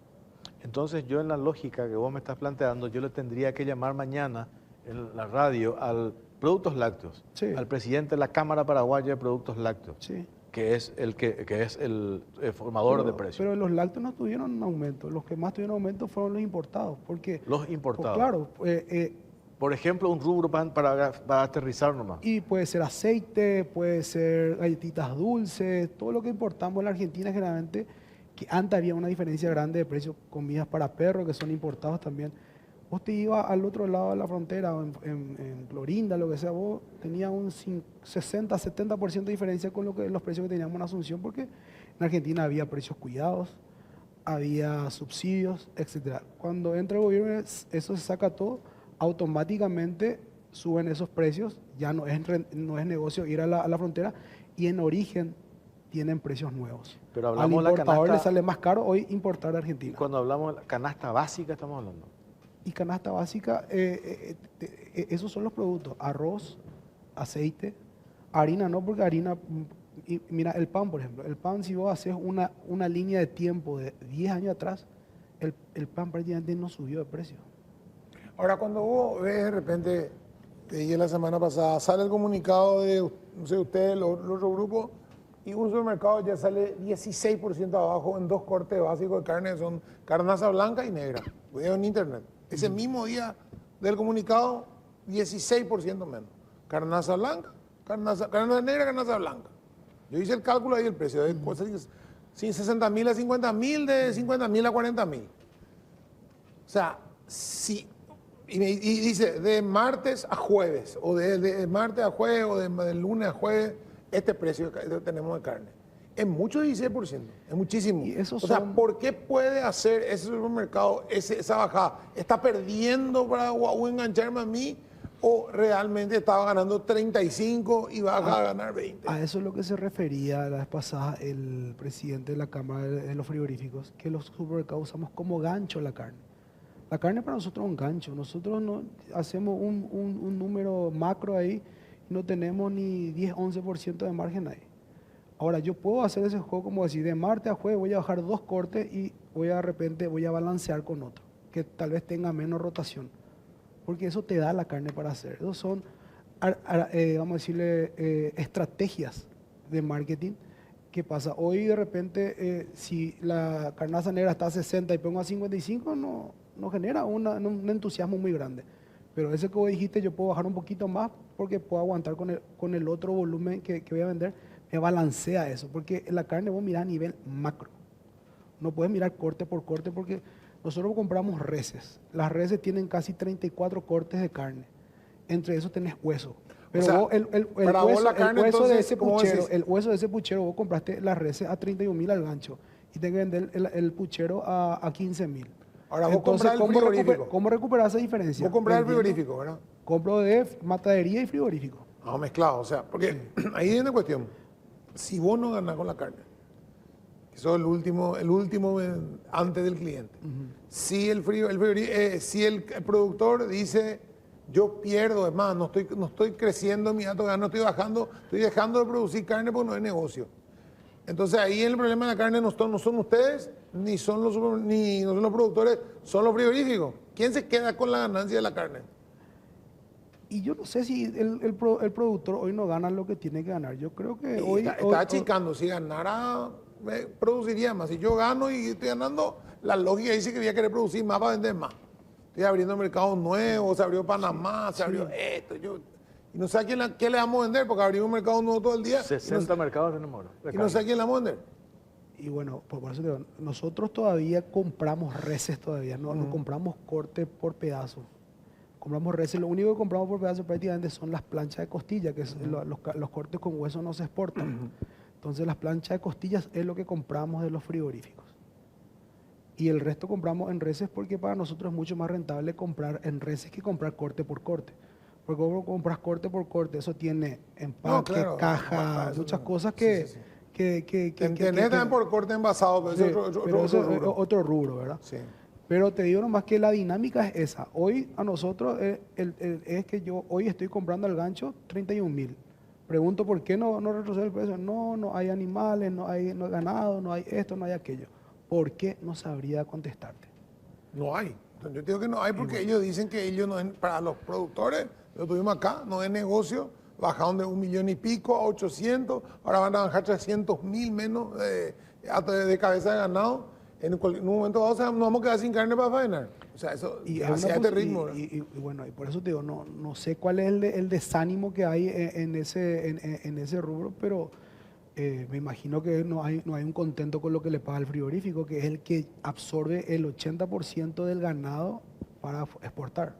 Entonces yo en la lógica que vos me estás planteando, yo le tendría que llamar mañana en la radio al Productos Lácteos, al presidente de la Cámara Paraguaya de Productos Lácteos, que es el formador de precios. Pero los lácteos no tuvieron un aumento, los que más tuvieron aumento fueron los importados. Los importados. Claro. Por ejemplo, un rubro para aterrizar nomás. Y puede ser aceite, puede ser galletitas dulces, todo lo que importamos en la Argentina generalmente, que antes había una diferencia grande de precios, comidas para perros que son importados también. Vos te ibas al otro lado de la frontera, o en Clorinda, lo que sea, vos tenías un 60-70% de diferencia con los precios que teníamos en Asunción, porque en Argentina había precios cuidados, había subsidios, etc. Cuando entra el gobierno, eso se saca todo, automáticamente suben esos precios, ya no es negocio ir a la frontera y en origen tienen precios nuevos. Pero Al hablamos de la importador le canasta, sale más caro hoy importar de Argentina. cuando hablamos de la canasta básica estamos hablando. Y canasta básica, esos son los productos: arroz, aceite, harina no, porque harina, y mira, el pan, por ejemplo. El pan, si vos haces una línea de tiempo de 10 años atrás, el pan prácticamente no subió de precio. Ahora, cuando vos ves de repente, te dije la semana pasada, sale el comunicado de, no sé, ustedes, los otros grupos, y un supermercado ya sale 16% abajo en 2 cortes básicos de carne, son carnaza blanca y negra. Veo en internet. Ese mismo día del comunicado, 16% menos. Carnaza blanca, carnaza negra, carnaza blanca. Yo hice el cálculo ahí, el precio de 60.000 a 50.000, de 50.000 a 40.000. O sea, si, y dice de martes a jueves, o de martes a jueves, o de lunes a jueves, este precio que tenemos de carne. Es mucho 16%, es muchísimo. Y esos o sea, son- ¿por qué puede hacer ese supermercado esa bajada? ¿Está perdiendo para Guau engancharme a mí? ¿O realmente estaba ganando 35 y va a ganar 20? A eso es lo que se refería la vez pasada el presidente de la Cámara de los Frigoríficos, que los supermercados usamos como gancho la carne. La carne para nosotros es un gancho. Nosotros no hacemos un número macro ahí y no tenemos ni 10-11% de margen ahí. Ahora, yo puedo hacer ese juego como decir, de martes a jueves voy a bajar 2 cortes y de repente voy a balancear con otro, que tal vez tenga menos rotación. Porque eso te da la carne para hacer. Esos son, vamos a decirle, estrategias de marketing. ¿Qué pasa? Hoy de repente, si la carnaza negra está a 60 y pongo a 55, no genera un entusiasmo muy grande. Pero ese que vos dijiste, yo puedo bajar un poquito más porque puedo aguantar con el otro volumen que voy a vender. Me balancea eso, porque la carne vos mirás a nivel macro. No puedes mirar corte por corte porque nosotros compramos reses. Las reses tienen casi 34 cortes de carne. Entre esos tenés hueso. Pero O sea, vos, para vos la carne, hueso de entonces, ese ¿cómo puchero, decís? el hueso de ese puchero, vos compraste las reses a 31.000 al gancho y tenés que vender el puchero a 15.000. Ahora, vos comprás el frigorífico. ¿Cómo recuperar esa diferencia? Vos comprás el Vendiendo. frigorífico, ¿verdad? Compro de matadería y frigorífico. No, mezclado, o sea, porque ahí viene la cuestión. Si vos no ganás con la carne, que sos el último antes del cliente, si el productor dice, yo pierdo, es más, no estoy creciendo en mi dato, no estoy bajando, estoy dejando de producir carne porque no es negocio. Entonces ahí el problema de la carne no son ustedes, ni son los productores, son los frigoríficos. ¿Quién se queda con la ganancia de la carne? Y yo no sé si el productor hoy no gana lo que tiene que ganar. Yo creo que hoy... Está achicando, si ganara, produciría más. Si yo gano y estoy ganando, la lógica dice que voy a querer producir más para vender más. Estoy abriendo mercados nuevos, se abrió Panamá, se abrió esto. Y no sé a qué le vamos a vender, porque abrimos un mercado nuevo todo el día. 60 mercados tenemos ahora. Y no sé a quién le vamos a vender. Y bueno, por eso te digo, nosotros todavía compramos reses todavía, no compramos corte por pedazo. Compramos reses, lo único que compramos por pedazo prácticamente son las planchas de costilla, que los cortes con hueso no se exportan. Entonces las planchas de costillas es lo que compramos de los frigoríficos. Y el resto compramos en reses porque para nosotros es mucho más rentable comprar en reses que comprar corte por corte. Porque vos compras corte por corte, eso tiene empaque, claro, caja, eso muchas no. cosas Sí, que... sí, sí. que Tenés también por corte envasado, pero sí, es otro pero eso rubro. es otro rubro, ¿verdad? Sí. Pero te digo nomás que la dinámica es esa. Hoy a nosotros es que yo hoy estoy comprando al gancho 31.000. Pregunto por qué no retrocede el precio. No hay animales, no hay ganado, no hay esto, no hay aquello. ¿Por qué? No sabría contestarte. No hay. Entonces, yo digo que no hay porque ellos dicen que ellos no es, para los productores, lo tuvimos acá, no es negocio, bajaron de 1 millón y pico a 800, ahora van a bajar 300.000 menos de cabeza de ganado. En un momento dado nos vamos a quedar sin carne para faenar. O sea, eso hacia este ritmo. ¿verdad? Y bueno, y por eso te digo, no sé cuál es el desánimo que hay en ese rubro, pero me imagino que no hay un contento con lo que le paga el frigorífico, que es el que absorbe el 80% del ganado para exportar.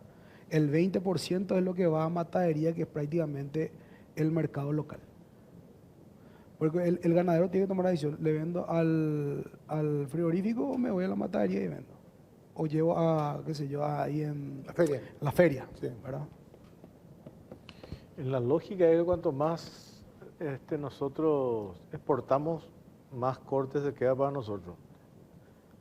El 20% es lo que va a matadería, que es prácticamente el mercado local. Porque el ganadero tiene que tomar la decisión, ¿le vendo al frigorífico o me voy a la matadería y vendo? O llevo a, qué sé yo, ahí en La feria. la feria, Sí. ¿verdad? En la lógica es que cuanto más nosotros exportamos, más corte se queda para nosotros.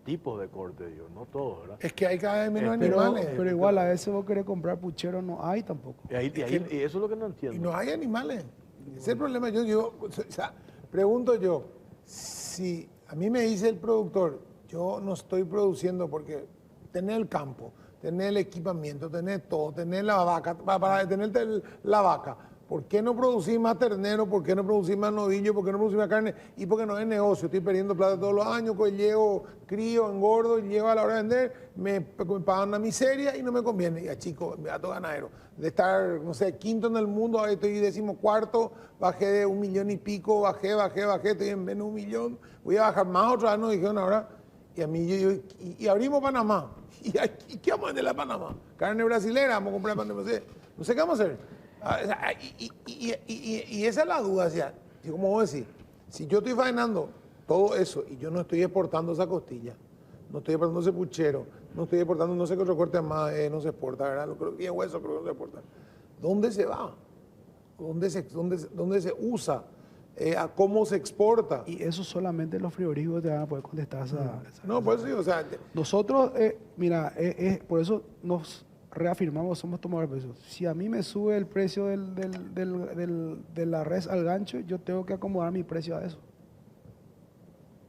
Tipos de corte, digo, no todos, ¿verdad? Es que hay cada vez menos Pero, animales. pero igual a veces vos querés comprar puchero, no hay tampoco. Y eso es lo que no Y entiendo. no hay animales. Ese es el problema. O sea, pregunto yo, si a mí me dice el productor, yo no estoy produciendo porque tener el campo, tener el equipamiento, tener todo, tener la vaca, para tener la vaca, ¿por qué no producir más ternero? ¿Por qué no producir más novillo? ¿Por qué no producir más carne? Y porque no es negocio. Estoy perdiendo plata todos los años, pues llego, crío, engordo, y llego a la hora de vender, me pagan una miseria y no me conviene. Ya chico, me gato ganadero. De estar, no sé, quinto en el mundo, ahora estoy 14º, bajé de 1 millón y pico, bajé, estoy en menos de 1 millón. Voy a bajar más otra vez, nos dijeron ahora. Y a mí y abrimos Panamá. ¿Y qué vamos a vender a Panamá? Carne brasilera, vamos a comprar, no sé qué vamos a hacer. Y esa es la duda, o sea, como vos decís, si yo estoy faenando todo eso y yo no estoy exportando esa costilla, no estoy exportando ese puchero, no estoy exportando no sé qué otro corte más, no se exporta, ¿verdad? Bien hueso creo que no se exporta. ¿Dónde se va? ¿Dónde se usa? ¿A cómo se exporta? Y eso solamente los frigoríficos te van a poder contestar esa No, pues sí, o sea... Nosotros, mira, por eso nos reafirmamos, somos tomadores de precios. Si a mí me sube el precio de la res al gancho, yo tengo que acomodar mi precio a eso.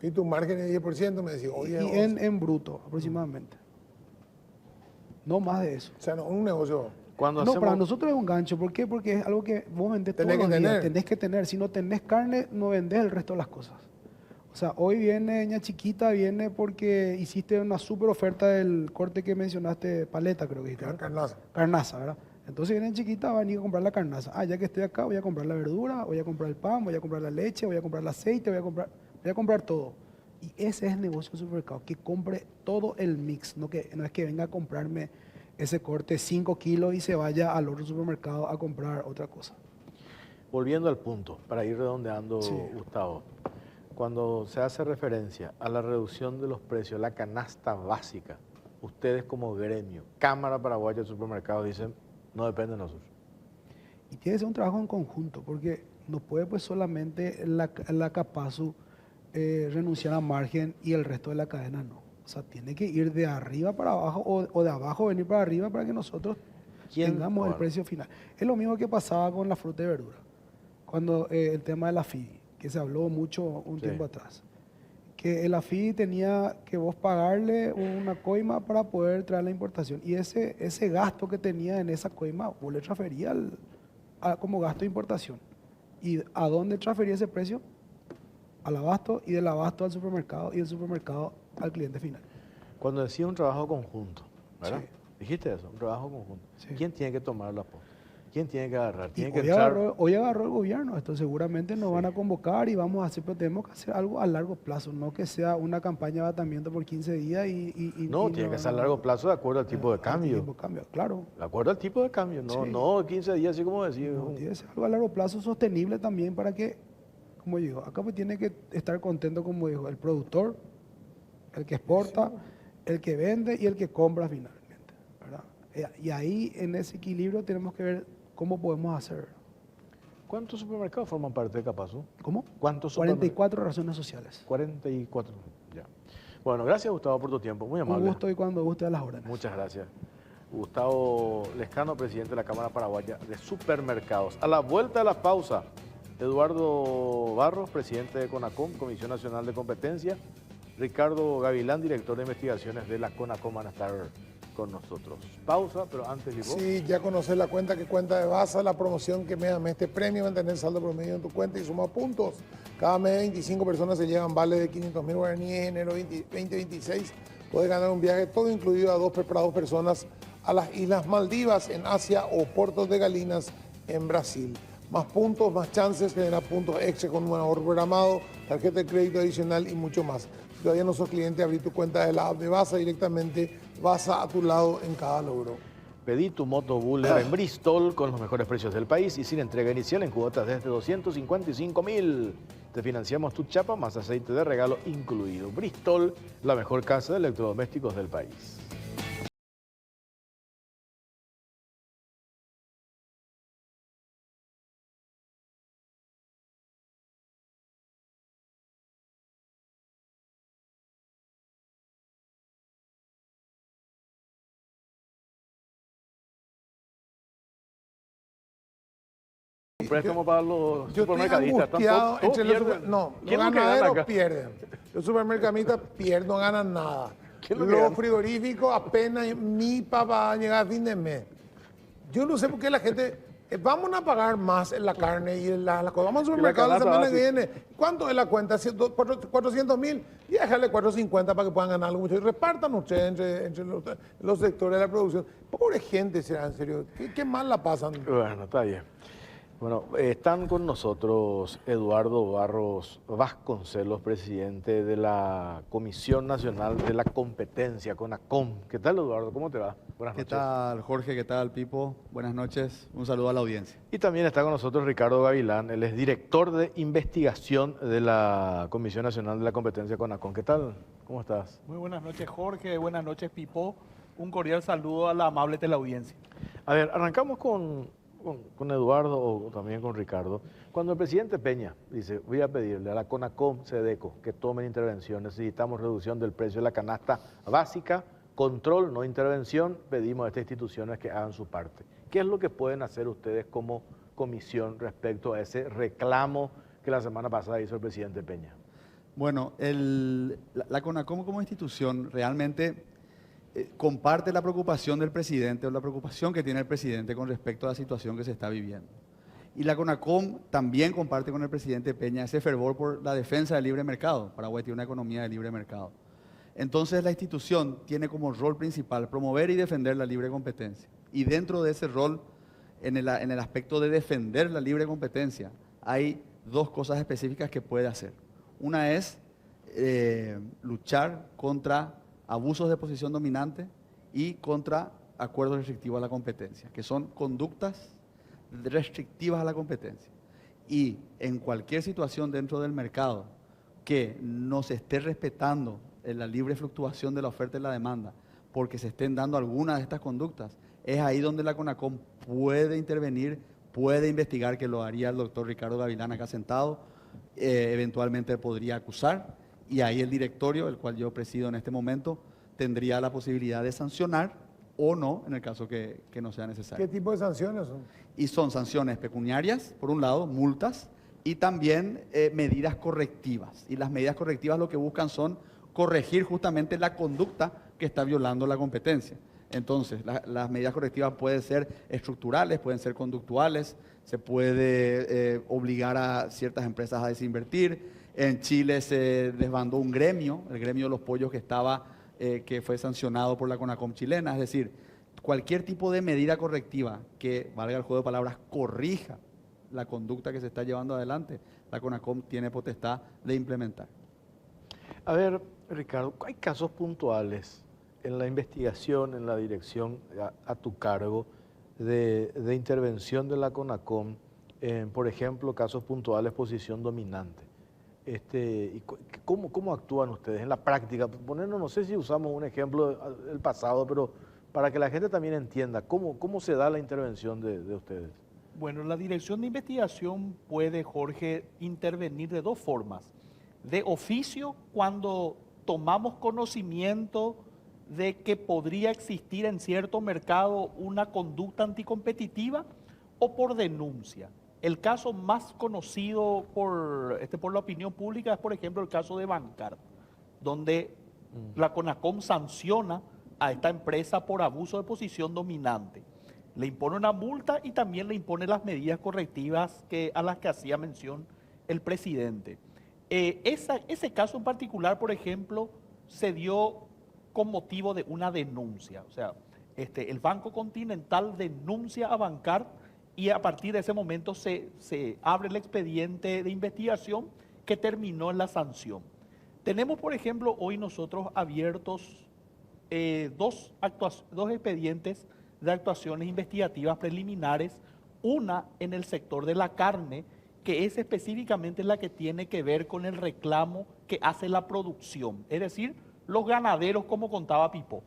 Y tu margen es 10%, me decís, oye... Y en bruto, aproximadamente. No más de eso. O sea, no, un negocio... No, para nosotros es un gancho. ¿Por qué? Porque es algo que vos vendés todos los días. Tenés que tener. Si no tenés carne, no vendés el resto de las cosas. O sea, hoy viene Ña Chiquita, viene porque hiciste una súper oferta del corte que mencionaste, paleta creo que dijiste. Carnaza. Carnaza, ¿verdad? Entonces viene Chiquita, va a venir a comprar la carnaza. Ah, ya que estoy acá, voy a comprar la verdura, voy a comprar el pan, voy a comprar la leche, voy a comprar el aceite, voy a comprar todo. Y ese es el negocio del supermercado, que compre todo el mix. No es que venga a comprarme ese corte 5 kilos y se vaya al otro supermercado a comprar otra cosa. Volviendo al punto, para ir redondeando, Sí. Gustavo, cuando se hace referencia a la reducción de los precios, la canasta básica, ustedes como gremio, Cámara Paraguaya de Supermercados, dicen, no depende de nosotros. Y tiene que ser un trabajo en conjunto, porque no puede pues solamente la Capazu renunciar a margen y el resto de la cadena no. O sea, tiene que ir de arriba para abajo o de abajo venir para arriba para que nosotros tengamos el precio final. Es lo mismo que pasaba con la fruta y verdura, cuando el tema de la FIDI, que se habló mucho un tiempo atrás. Que el AFIDI tenía que vos pagarle una coima para poder traer la importación. Y ese gasto que tenía en esa coima, vos le transferías como gasto de importación. ¿Y a dónde transfería ese precio? Al abasto, y del abasto al supermercado, y del supermercado al cliente final. Cuando decía un trabajo conjunto, ¿verdad? Sí. Dijiste eso, un trabajo conjunto. Sí. ¿Quién tiene que tomar la posta? ¿Quién tiene que agarrar? ¿Tiene que Hoy agarró el gobierno, esto seguramente nos van a convocar y vamos a hacer, pero tenemos que hacer algo a largo plazo, no que sea una campaña de abatamiento por 15 días No, tiene que ser a largo plazo de acuerdo al tipo de cambio. Claro. De acuerdo al tipo de cambio, no, Sí. no 15 días, así como decía. No, tiene que ser algo a largo plazo sostenible también para que, como digo, acá pues tiene que estar contento, como dijo, el productor, el que exporta, el que vende y el que compra finalmente, ¿verdad? Y ahí en ese equilibrio tenemos que ver cómo podemos hacer. ¿Cuántos supermercados forman parte de Capazu? ¿Cómo? ¿Cuántos 44 razones sociales. 44, ya. Bueno, gracias Gustavo por tu tiempo, muy amable. Un gusto y cuando guste a las órdenes. Muchas gracias. Gustavo Lescano, presidente de la Cámara Paraguaya de Supermercados. A la vuelta de la pausa, Eduardo Barros, presidente de CONACOM, Comisión Nacional de Competencia. Ricardo Gavilán, director de investigaciones de la CONACOM, van a estar con nosotros. Pausa, pero antes digo... Sí, ya conoces la cuenta que cuenta de Baza, la promoción que mes a mes te premia, mantener saldo promedio en tu cuenta y suma puntos. Cada mes 25 personas se llevan vales de 500.000 guaraníes en enero 2026. Puedes ganar un viaje todo incluido para 2 personas a las Islas Maldivas en Asia o Puertos de Galinas en Brasil. Más puntos, más chances, generar puntos extra con un ahorro programado, tarjeta de crédito adicional y mucho más. Si todavía no sos cliente, abrí tu cuenta de la app de Baza directamente, Baza a tu lado en cada logro. Pedí tu moto Buller en Bristol con los mejores precios del país y sin entrega inicial en cuotas desde 255.000. Te financiamos tu chapa más aceite de regalo incluido. Bristol, la mejor casa de electrodomésticos del país. Un préstamo para los Yo estoy supermercadistas. Están angustiado todos entre los pierden. no, los ¿Quién es lo que gana ganaderos acá? pierden. Los supermercadistas pierden, no ganan nada. ¿Quién es lo que Los gana? frigoríficos apenas mi papá va a llegar a fin de mes. Yo no sé por qué la gente... vamos a pagar más en la carne y en la cosa. Vamos al supermercado la canasta semana que básica. viene. ¿Cuánto es la cuenta? 400.000. Y déjale 450 para que puedan ganar algo mucho. Y repartan ustedes entre los sectores de la producción. Pobre gente, será en serio. ¿Qué mal la pasan? Bueno, está bien. Bueno, están con nosotros Eduardo Barros Vasconcelos, presidente de la Comisión Nacional de la Competencia, CONACOM. ¿Qué tal, Eduardo? ¿Cómo te va? Buenas ¿Qué noches. tal, Jorge? ¿Qué tal, Pipo? Buenas noches. Un saludo a la audiencia. Y también está con nosotros Ricardo Gavilán, él es director de investigación de la Comisión Nacional de la Competencia, CONACOM. ¿Qué tal? ¿Cómo estás? Muy buenas noches, Jorge. Buenas noches, Pipo. Un cordial saludo a la amable teleaudiencia. A ver, arrancamos con Eduardo o también con Ricardo. Cuando el presidente Peña dice, voy a pedirle a la CONACOM, SEDECO, que tomen intervención, necesitamos reducción del precio de la canasta básica, control, no intervención, pedimos a estas instituciones que hagan su parte. ¿Qué es lo que pueden hacer ustedes como comisión respecto a ese reclamo que la semana pasada hizo el presidente Peña? Bueno, la CONACOM como institución realmente comparte la preocupación del presidente o la preocupación que tiene el presidente con respecto a la situación que se está viviendo. Y la CONACOM también comparte con el presidente Peña ese fervor por la defensa del libre mercado. Paraguay tiene una economía de libre mercado. Entonces la institución tiene como rol principal promover y defender la libre competencia. Y dentro de ese rol, en el aspecto de defender la libre competencia, hay dos cosas específicas que puede hacer. Una es luchar contra abusos de posición dominante y contra acuerdos restrictivos a la competencia, que son conductas restrictivas a la competencia. Y en cualquier situación dentro del mercado que no se esté respetando la libre fluctuación de la oferta y la demanda, porque se estén dando algunas de estas conductas, es ahí donde la CONACOM puede intervenir, puede investigar, que lo haría el doctor Ricardo Gavilán acá sentado, eventualmente podría acusar, y ahí el directorio, el cual yo presido en este momento, tendría la posibilidad de sancionar o no, en el caso que no sea necesario. ¿Qué tipo de sanciones son? Y son sanciones pecuniarias, por un lado, multas, y también medidas correctivas. Y las medidas correctivas lo que buscan son corregir justamente la conducta que está violando la competencia. Entonces, las medidas correctivas pueden ser estructurales, pueden ser conductuales, se puede obligar a ciertas empresas a desinvertir. En Chile se desbandó un gremio, el gremio de los pollos que fue sancionado por la CONACOM chilena. Es decir, cualquier tipo de medida correctiva que, valga el juego de palabras, corrija la conducta que se está llevando adelante, la CONACOM tiene potestad de implementar. A ver, Ricardo, ¿hay casos puntuales en la investigación, en la dirección a tu cargo de intervención de la CONACOM en, por ejemplo, casos puntuales, posición dominante? ¿Y cómo actúan ustedes en la práctica? Ponernos, no sé si usamos un ejemplo del pasado, pero para que la gente también entienda, ¿cómo se da la intervención de ustedes? Bueno, la Dirección de Investigación puede, Jorge, intervenir de dos formas. De oficio, cuando tomamos conocimiento de que podría existir en cierto mercado una conducta anticompetitiva, o por denuncia. El caso más conocido por la opinión pública es, por ejemplo, el caso de Bancard, donde la CONACOM sanciona a esta empresa por abuso de posición dominante. Le impone una multa y también le impone las medidas correctivas a las que hacía mención el presidente. Ese caso en particular, por ejemplo, se dio con motivo de una denuncia. O sea, el Banco Continental denuncia a Bancard y a partir de ese momento se abre el expediente de investigación que terminó en la sanción. Tenemos, por ejemplo, hoy nosotros abiertos dos expedientes de actuaciones investigativas preliminares, una en el sector de la carne, que es específicamente la que tiene que ver con el reclamo que hace la producción, es decir, los ganaderos, como contaba Pipo.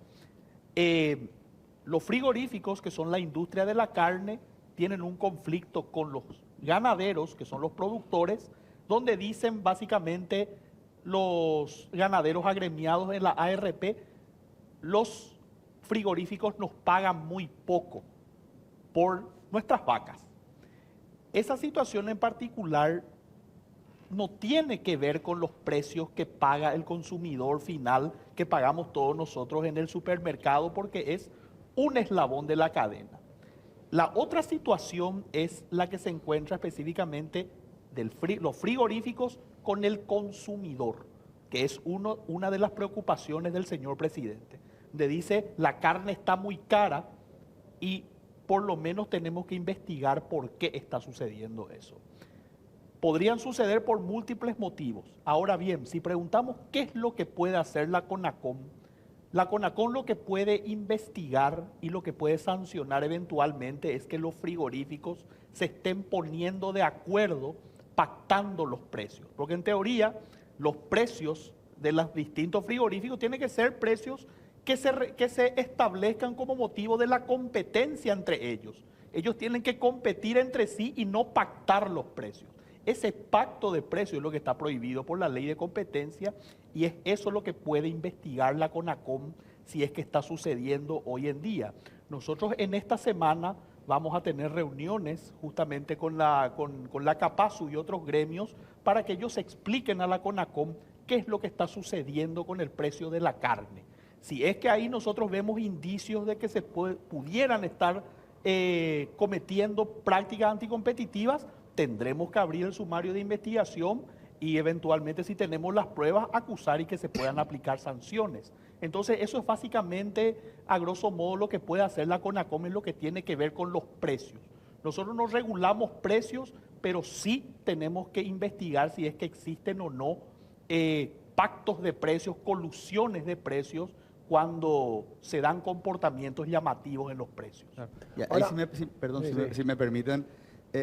Los frigoríficos, que son la industria de la carne, tienen un conflicto con los ganaderos, que son los productores, donde dicen básicamente los ganaderos agremiados en la ARP, los frigoríficos nos pagan muy poco por nuestras vacas. esa situación en particular no tiene que ver con los precios que paga el consumidor final, que pagamos todos nosotros en el supermercado, porque es un eslabón de la cadena. La otra situación es la que se encuentra específicamente los frigoríficos con el consumidor, que es una de las preocupaciones del señor presidente, donde dice la carne está muy cara y por lo menos tenemos que investigar por qué está sucediendo eso. Podrían suceder por múltiples motivos. Ahora bien, si preguntamos qué es lo que puede hacer la CONACOM lo que puede investigar y lo que puede sancionar eventualmente es que los frigoríficos se estén poniendo de acuerdo, pactando los precios. Porque en teoría, los precios de los distintos frigoríficos tienen que ser precios que se establezcan como motivo de la competencia entre ellos. Ellos tienen que competir entre sí y no pactar los precios. Ese pacto de precios es lo que está prohibido por la ley de competencia y es eso lo que puede investigar la CONACOM si es que está sucediendo hoy en día. Nosotros en esta semana vamos a tener reuniones justamente con la CAPASU y otros gremios para que ellos expliquen a la CONACOM qué es lo que está sucediendo con el precio de la carne. Si es que ahí nosotros vemos indicios de que se pudieran estar cometiendo prácticas anticompetitivas, tendremos que abrir el sumario de investigación y eventualmente, si tenemos las pruebas, acusar y que se puedan aplicar sanciones. Entonces, eso es básicamente, a grosso modo, lo que puede hacer la CONACOM en lo que tiene que ver con los precios. Nosotros no regulamos precios, pero sí tenemos que investigar si es que existen o no pactos de precios, colusiones de precios, cuando se dan comportamientos llamativos en los precios. Claro. Ahí si me permiten,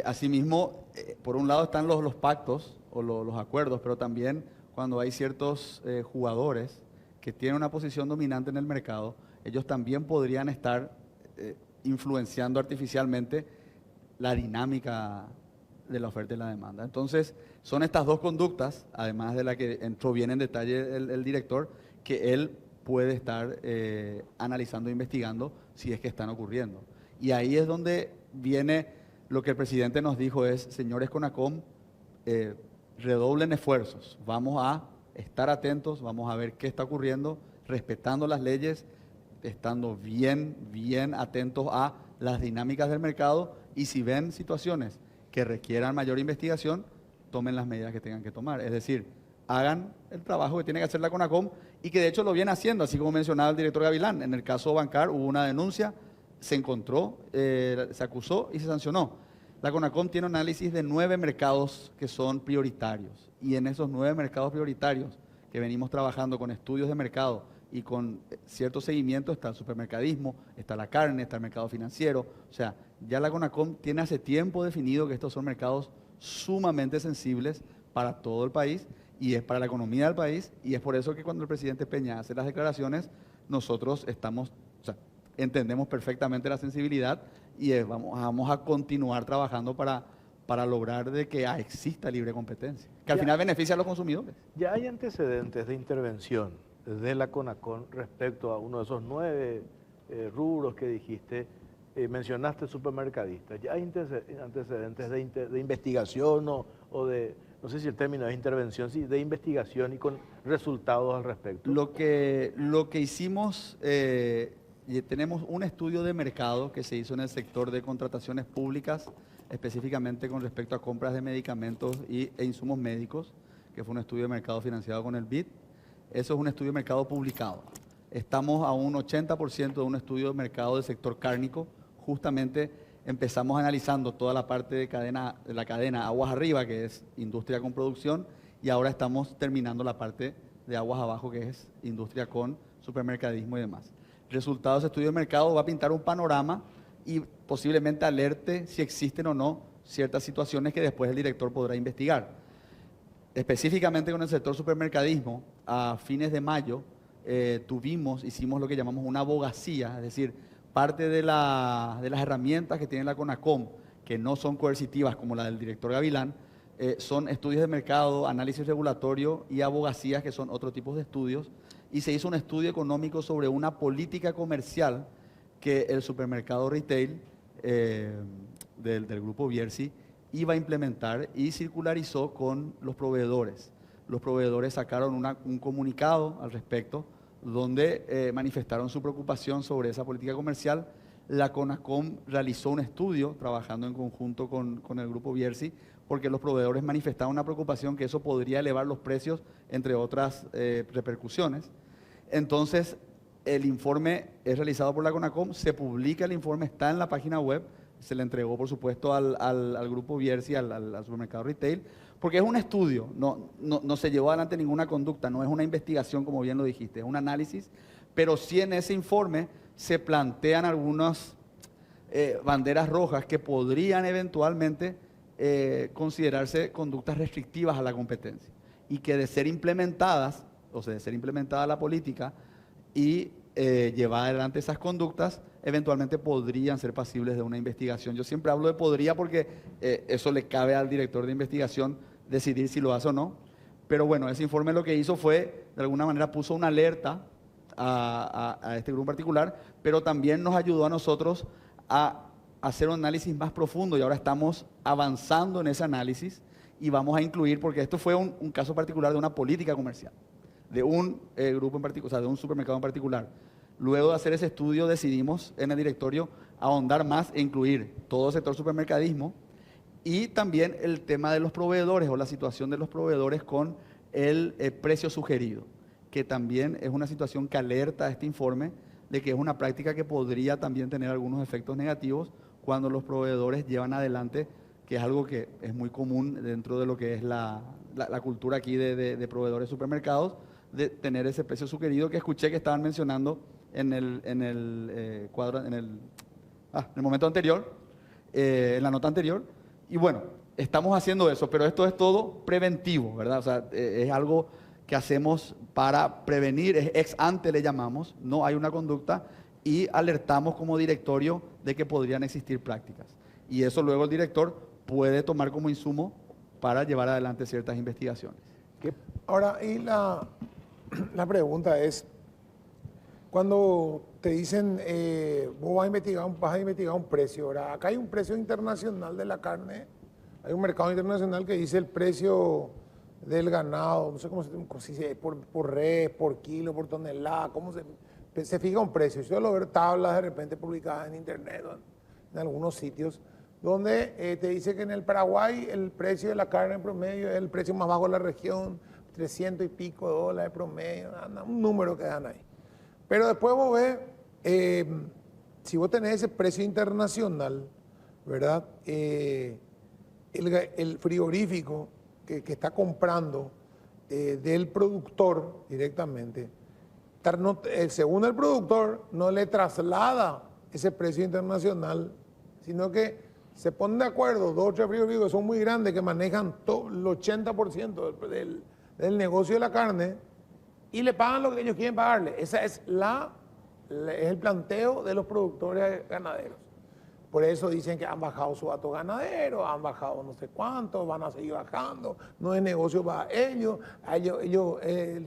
asimismo, por un lado están los pactos o los acuerdos, pero también cuando hay ciertos jugadores que tienen una posición dominante en el mercado, ellos también podrían estar influenciando artificialmente la dinámica de la oferta y la demanda. Entonces, son estas dos conductas, además de la que entró bien en detalle el director, que él puede estar analizando e investigando si es que están ocurriendo. Y ahí es donde viene lo que el presidente nos dijo es, señores CONACOM, redoblen esfuerzos, vamos a estar atentos, vamos a ver qué está ocurriendo, respetando las leyes, estando bien atentos a las dinámicas del mercado y si ven situaciones que requieran mayor investigación, tomen las medidas que tengan que tomar. Es decir, hagan el trabajo que tiene que hacer la CONACOM y que de hecho lo viene haciendo, así como mencionaba el director Gavilán. En el caso Bancar hubo una denuncia, se encontró, se acusó y se sancionó. La CONACOM tiene un análisis de 9 mercados que son prioritarios y en esos 9 mercados prioritarios que venimos trabajando con estudios de mercado y con cierto seguimiento está el supermercadismo, está la carne, está el mercado financiero. O sea, ya la CONACOM tiene hace tiempo definido que estos son mercados sumamente sensibles para todo el país y es para la economía del país y es por eso que cuando el presidente Peña hace las declaraciones, nosotros entendemos perfectamente la sensibilidad y vamos a continuar trabajando para lograr de que exista libre competencia, que al final beneficia a los consumidores. ¿Ya hay antecedentes de intervención de la CONACOM respecto a uno de esos 9 rubros que dijiste? Mencionaste supermercadistas. ¿Ya hay antecedentes de investigación o de, no sé si el término es intervención, sí, de investigación y con resultados al respecto? Lo que hicimos, tenemos un estudio de mercado que se hizo en el sector de contrataciones públicas, específicamente con respecto a compras de medicamentos e insumos médicos, que fue un estudio de mercado financiado con el BID. Eso es un estudio de mercado publicado. Estamos a un 80% de un estudio de mercado del sector cárnico. Justamente empezamos analizando toda la parte de la cadena aguas arriba, que es industria con producción, y ahora estamos terminando la parte de aguas abajo, que es industria con supermercadismo y demás. El resultado de ese estudio de mercado va a pintar un panorama y posiblemente alerte si existen o no ciertas situaciones que después el director podrá investigar. Específicamente con el sector supermercadismo, a fines de mayo hicimos lo que llamamos una abogacía, es decir, parte de las herramientas que tiene la CONACOM, que no son coercitivas como la del director Gavilán, son estudios de mercado, análisis regulatorio y abogacías, que son otro tipo de estudios, y se hizo un estudio económico sobre una política comercial que el supermercado retail del grupo Bierzi iba a implementar y circularizó con los proveedores. Los proveedores sacaron un comunicado al respecto donde manifestaron su preocupación sobre esa política comercial. La CONACOM realizó un estudio trabajando en conjunto con el grupo Bierzi, porque los proveedores manifestaban una preocupación que eso podría elevar los precios, entre otras repercusiones. Entonces, el informe es realizado por la CONACOM, se publica el informe, está en la página web, se le entregó, por supuesto, al grupo Bierzi, al supermercado retail, porque es un estudio, no se llevó adelante ninguna conducta, no es una investigación, como bien lo dijiste, es un análisis, pero sí en ese informe se plantean algunas banderas rojas que podrían eventualmente considerarse conductas restrictivas a la competencia y que de ser implementadas, o sea, de ser implementada la política y llevar adelante esas conductas, eventualmente podrían ser pasibles de una investigación. Yo siempre hablo de podría porque eso le cabe al director de investigación decidir si lo hace o no. Pero bueno, ese informe lo que hizo fue, de alguna manera, puso una alerta a este grupo en particular, pero también nos ayudó a nosotros a hacer un análisis más profundo y ahora estamos avanzando en ese análisis y vamos a incluir, porque esto fue un caso particular de una política comercial, de un grupo en particular, o sea, de un supermercado en particular. Luego de hacer ese estudio decidimos en el directorio ahondar más e incluir todo el sector supermercadismo y también el tema de los proveedores o la situación de los proveedores con el precio sugerido, que también es una situación que alerta a este informe de que es una práctica que podría también tener algunos efectos negativos cuando los proveedores llevan adelante, que es algo que es muy común dentro de lo que es la cultura aquí de proveedores de supermercados, de tener ese precio sugerido que escuché que estaban mencionando en el momento anterior, en la nota anterior. Y bueno, estamos haciendo eso, pero esto es todo preventivo, ¿verdad? O sea, es algo que hacemos para prevenir, es ex ante le llamamos, no hay una conducta y alertamos como directorio de que podrían existir prácticas. Y eso luego el director puede tomar como insumo para llevar adelante ciertas investigaciones. Ahora, y la pregunta es, cuando te dicen, vos vas a investigar un precio, ¿verdad? Acá hay un precio internacional de la carne, hay un mercado internacional que dice el precio del ganado, no sé cómo se dice, por res, por kilo, por tonelada, cómo se fija un precio. Yo lo veo tablas de repente publicadas en internet, en algunos sitios, donde te dice que en el Paraguay el precio de la carne en promedio es el precio más bajo de la región, 300 y pico dólares promedio, un número que dan ahí. Pero después vos ves, si vos tenés ese precio internacional, ¿verdad? El frigorífico que está comprando del productor directamente, según el productor, no le traslada ese precio internacional, sino que se ponen de acuerdo dos o tres frigoríficos que son muy grandes, que manejan el 80% del negocio de la carne, y le pagan lo que ellos quieren pagarle. Ese es el planteo de los productores ganaderos. Por eso dicen que han bajado su dato ganadero, han bajado no sé cuánto, van a seguir bajando, no es negocio para ellos,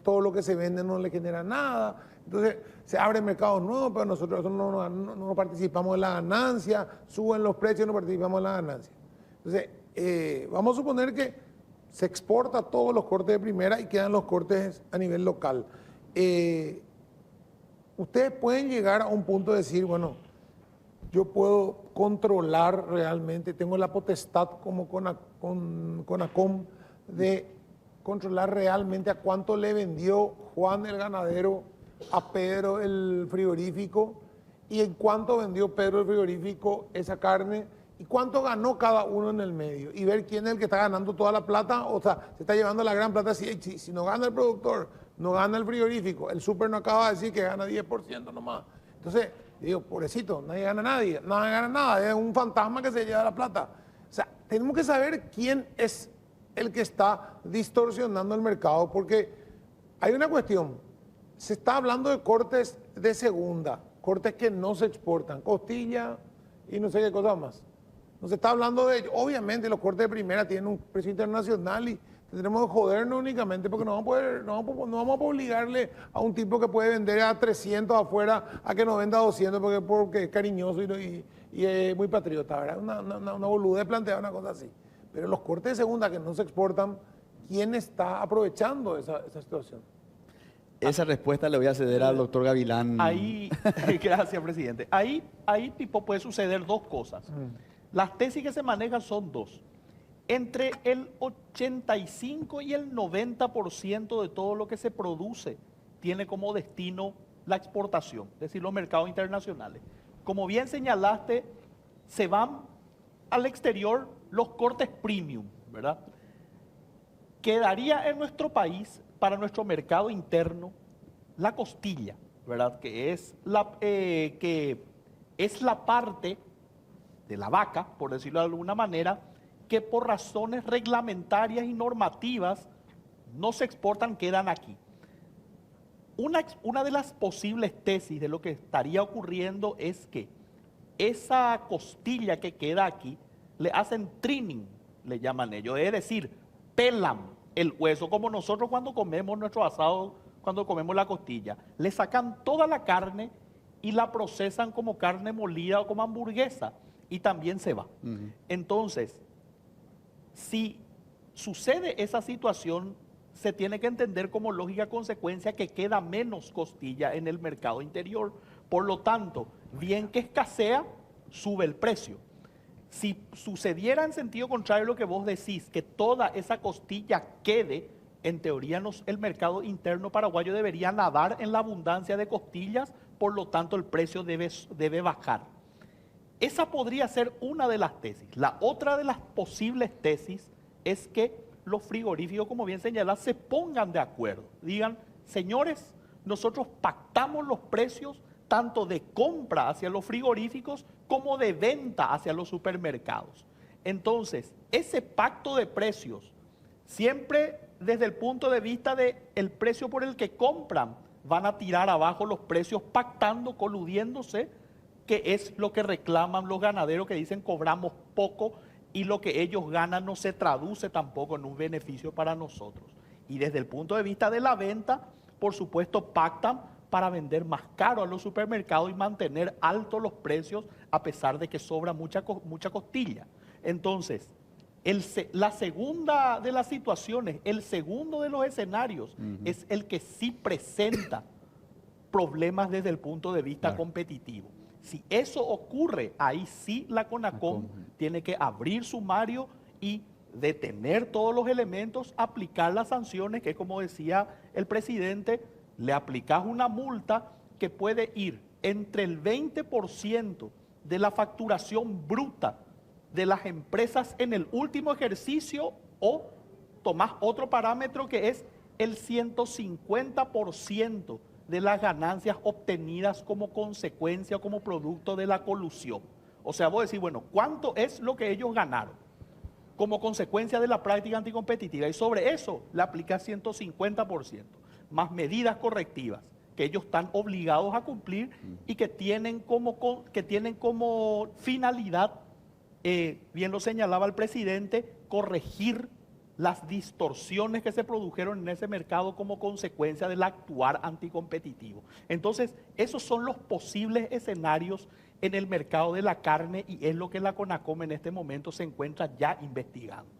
todo lo que se vende no le genera nada. Entonces se abren mercados nuevos, pero nosotros no participamos en la ganancia, suben los precios y no participamos en la ganancia. Entonces, vamos a suponer que se exporta todos los cortes de primera y quedan los cortes a nivel local. Ustedes pueden llegar a un punto de decir, bueno, yo puedo controlar realmente, tengo la potestad como CONACOM de controlar realmente a cuánto le vendió Juan el ganadero a Pedro el frigorífico y en cuánto vendió Pedro el frigorífico esa carne y cuánto ganó cada uno en el medio y ver quién es el que está ganando toda la plata, o sea, se está llevando la gran plata. Si no gana el productor, no gana el frigorífico, el súper no acaba de decir que gana 10% nomás. Entonces, digo, pobrecito, nadie gana nada, es un fantasma que se lleva la plata. O sea, tenemos que saber quién es el que está distorsionando el mercado, porque hay una cuestión, se está hablando de cortes de segunda, cortes que no se exportan, costilla y no sé qué cosa más. No se está hablando de ello. Obviamente los cortes de primera tienen un precio internacional y tendremos que jodernos únicamente porque no vamos a obligarle a un tipo que puede vender a 300 afuera a que nos venda a 200 porque es cariñoso y es muy patriota, ¿verdad? Una boludez plantear una cosa así. Pero los cortes de segunda que no se exportan, ¿quién está aprovechando esa situación? Esa respuesta le voy a ceder al doctor Gavilán. Ahí, gracias, presidente. Ahí, Pipo, puede suceder dos cosas. Las tesis que se manejan son dos. Entre el 85 y el 90% de todo lo que se produce tiene como destino la exportación, es decir, los mercados internacionales. Como bien señalaste, se van al exterior los cortes premium, ¿verdad? Quedaría en nuestro país, para nuestro mercado interno, la costilla, ¿verdad? Que es la parte de la vaca, por decirlo de alguna manera, que por razones reglamentarias y normativas no se exportan, quedan aquí. Una de las posibles tesis de lo que estaría ocurriendo es que esa costilla que queda aquí, le hacen trimming, le llaman ellos, es decir, pelan el hueso, como nosotros cuando comemos nuestro asado, cuando comemos la costilla, le sacan toda la carne y la procesan como carne molida o como hamburguesa y también se va. Entonces, si sucede esa situación, se tiene que entender como lógica consecuencia que queda menos costilla en el mercado interior. Por lo tanto, bien que escasea, sube el precio. Si sucediera en sentido contrario lo que vos decís, que toda esa costilla quede, en teoría el mercado interno paraguayo debería nadar en la abundancia de costillas, por lo tanto el precio debe bajar. Esa podría ser una de las tesis. La otra de las posibles tesis es que los frigoríficos, como bien señalas, se pongan de acuerdo. Digan, señores, nosotros pactamos los precios tanto de compra hacia los frigoríficos como de venta hacia los supermercados. Entonces, ese pacto de precios, siempre desde el punto de vista del precio por el que compran, van a tirar abajo los precios pactando, coludiéndose, que es lo que reclaman los ganaderos que dicen cobramos poco y lo que ellos ganan no se traduce tampoco en un beneficio para nosotros. Y desde el punto de vista de la venta, por supuesto, pactan para vender más caro a los supermercados y mantener altos los precios a pesar de que sobra mucha costilla. Entonces, la segunda de las situaciones, el segundo de los escenarios es el que sí presenta problemas desde el punto de vista competitivo. Si eso ocurre, ahí sí la CONACOM tiene que abrir sumario y detener todos los elementos, aplicar las sanciones, que como decía el presidente, le aplicas una multa que puede ir entre el 20% de la facturación bruta de las empresas en el último ejercicio o tomás otro parámetro que es el 150% de las ganancias obtenidas como consecuencia o como producto de la colusión. O sea, vos decís, bueno, ¿cuánto es lo que ellos ganaron como consecuencia de la práctica anticompetitiva? Y sobre eso le aplicas 150%, más medidas correctivas que ellos están obligados a cumplir y que tienen como finalidad, bien lo señalaba el presidente, corregir las distorsiones que se produjeron en ese mercado como consecuencia del actuar anticompetitivo. Entonces, esos son los posibles escenarios en el mercado de la carne y es lo que la CONACOM en este momento se encuentra ya investigando.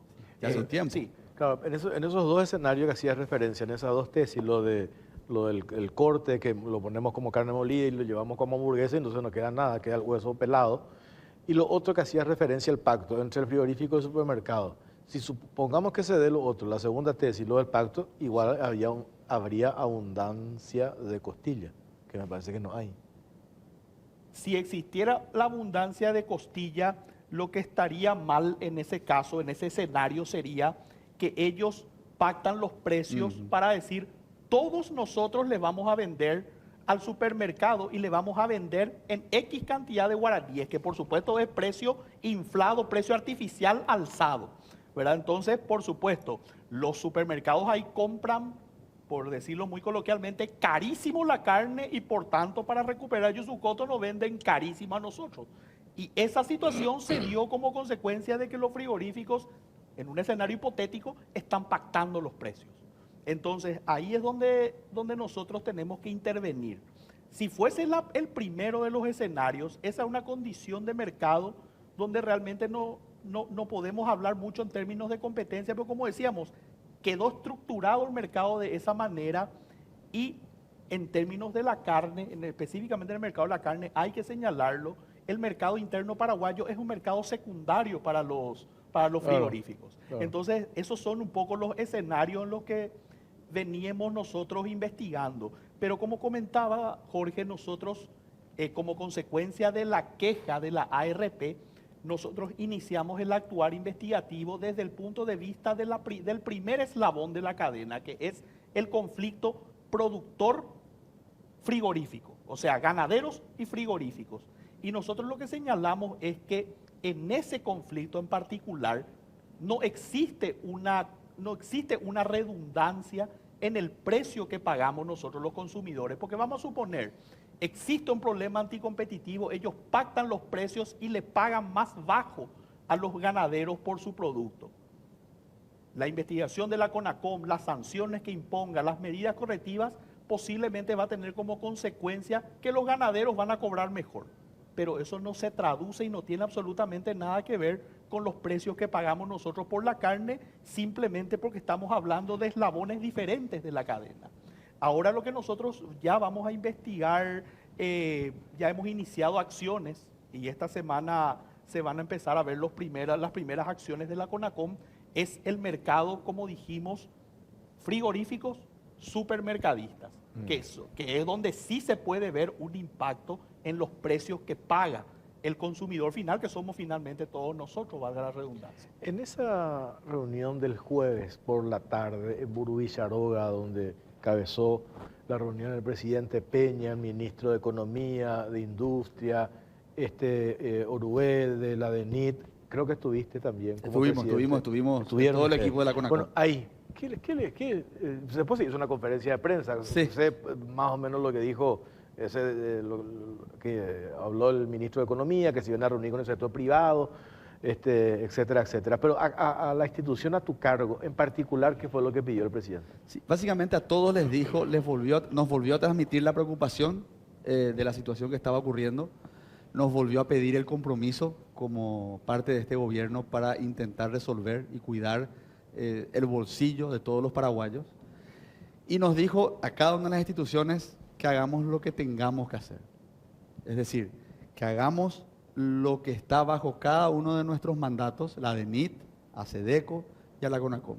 Ya hace tiempo. Sí. Claro, en esos dos escenarios que hacías referencia, en esas dos tesis, lo del el corte, que lo ponemos como carne molida y lo llevamos como hamburguesa, entonces no queda nada, queda el hueso pelado. Y lo otro que hacías referencia al pacto entre el frigorífico y el supermercado. Si supongamos que se dé lo otro, la segunda tesis, lo del pacto, igual habría abundancia de costilla, que me parece que no hay. Si existiera la abundancia de costilla, lo que estaría mal en ese caso, en ese escenario, sería que ellos pactan los precios para decir, todos nosotros le vamos a vender al supermercado y le vamos a vender en X cantidad de guaraníes, que por supuesto es precio inflado, precio artificial alzado, ¿verdad? Entonces, por supuesto, los supermercados ahí compran, por decirlo muy coloquialmente, carísimo la carne y por tanto para recuperar ellos su costo nos venden carísimo a nosotros. Y esa situación se dio como consecuencia de que los frigoríficos, en un escenario hipotético, están pactando los precios. Entonces, ahí es donde nosotros tenemos que intervenir. Si fuese el primero de los escenarios, esa es una condición de mercado donde realmente no no podemos hablar mucho en términos de competencia, pero como decíamos, quedó estructurado el mercado de esa manera y en términos de la carne, específicamente en el mercado de la carne, hay que señalarlo, el mercado interno paraguayo es un mercado secundario para los frigoríficos. Claro. Entonces, esos son un poco los escenarios en los que veníamos nosotros investigando. Pero como comentaba Jorge, nosotros, como consecuencia de la queja de la ARP, nosotros iniciamos el actuar investigativo desde el punto de vista del primer eslabón de la cadena, que es el conflicto productor frigorífico, o sea, ganaderos y frigoríficos. Y nosotros lo que señalamos es que en ese conflicto en particular no existe una redundancia en el precio que pagamos nosotros los consumidores, porque vamos a suponer, existe un problema anticompetitivo, ellos pactan los precios y le pagan más bajo a los ganaderos por su producto. La investigación de la CONACOM, las sanciones que imponga, las medidas correctivas, posiblemente va a tener como consecuencia que los ganaderos van a cobrar mejor. Pero eso no se traduce y no tiene absolutamente nada que ver con los precios que pagamos nosotros por la carne, simplemente porque estamos hablando de eslabones diferentes de la cadena. Ahora lo que nosotros ya vamos a investigar, ya hemos iniciado acciones y esta semana se van a empezar a ver las primeras acciones de la CONACOM, es el mercado, como dijimos, frigoríficos, supermercadistas, que es donde sí se puede ver un impacto en los precios que paga el consumidor final, que somos finalmente todos nosotros, valga la redundancia. En esa reunión del jueves por la tarde en Burú Villaroga, donde cabezó la reunión el presidente Peña, el ministro de Economía, de Industria, Orué, de la DENIT, creo que estuviste también como presidente. Estuvimos Estuvieron todo el ustedes. equipo de la CONACOM. Bueno, ahí, después se hizo una conferencia de prensa, Sí. sé más o menos lo que dijo, que habló el ministro de Economía, que se iban a reunir con el sector privado, etcétera, etcétera. Pero a la institución a tu cargo, en particular, ¿qué fue lo que pidió el presidente? Sí, básicamente a todos les dijo, nos volvió a transmitir la preocupación de la situación que estaba ocurriendo, nos volvió a pedir el compromiso como parte de este gobierno para intentar resolver y cuidar el bolsillo de todos los paraguayos, y nos dijo a cada una de las instituciones que hagamos lo que tengamos que hacer. Es decir, que hagamos lo que está bajo cada uno de nuestros mandatos, la DENIT, a SEDECO y a la CONACOM.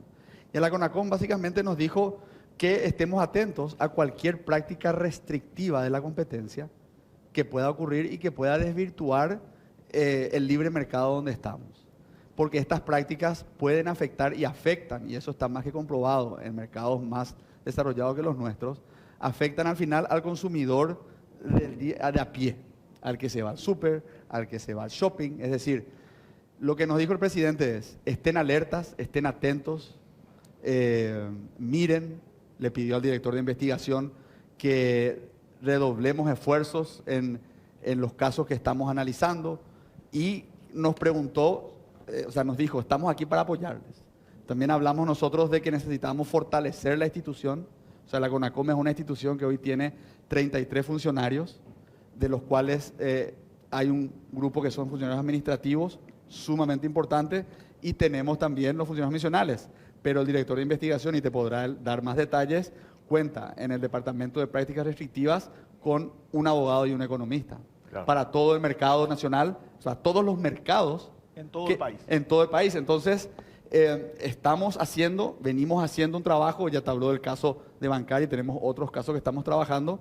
Y a la CONACOM básicamente nos dijo que estemos atentos a cualquier práctica restrictiva de la competencia que pueda ocurrir y que pueda desvirtuar el libre mercado donde estamos. Porque estas prácticas pueden afectar y afectan, y eso está más que comprobado en mercados más desarrollados que los nuestros, afectan al final al consumidor de a pie, al que se va al súper, al que se va al shopping. Es decir, lo que nos dijo el presidente es, estén alertas, estén atentos, miren, le pidió al director de investigación que redoblemos esfuerzos en los casos que estamos analizando, y nos preguntó, nos dijo, estamos aquí para apoyarles. También hablamos nosotros de que necesitamos fortalecer la institución. O sea, la CONACOM es una institución que hoy tiene 33 funcionarios, de los cuales hay un grupo que son funcionarios administrativos sumamente importante, y tenemos también los funcionarios misionales. Pero el director de investigación, y te podrá dar más detalles, cuenta en el Departamento de Prácticas Restrictivas con un abogado y un economista. Claro. Para todo el mercado nacional, o sea, todos los mercados. En todo el país. En todo el país. Entonces, venimos haciendo un trabajo, ya te habló del caso de bancaria y tenemos otros casos que estamos trabajando,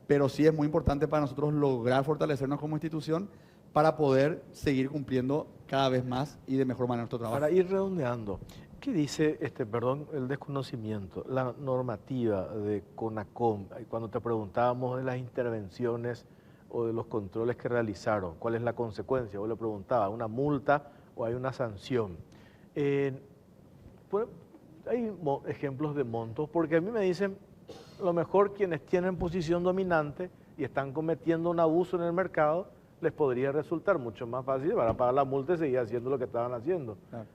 pero sí es muy importante para nosotros lograr fortalecernos como institución para poder seguir cumpliendo cada vez más y de mejor manera nuestro trabajo. Para ir redondeando, ¿qué dice, el desconocimiento, la normativa de CONACOM? Cuando te preguntábamos de las intervenciones o de los controles que realizaron, ¿cuál es la consecuencia? Vos le preguntabas, ¿una multa o hay una sanción? Hay ejemplos de montos, porque a mí me dicen, a lo mejor quienes tienen posición dominante y están cometiendo un abuso en el mercado, les podría resultar mucho más fácil para pagar la multa y seguir haciendo lo que estaban haciendo. Claro.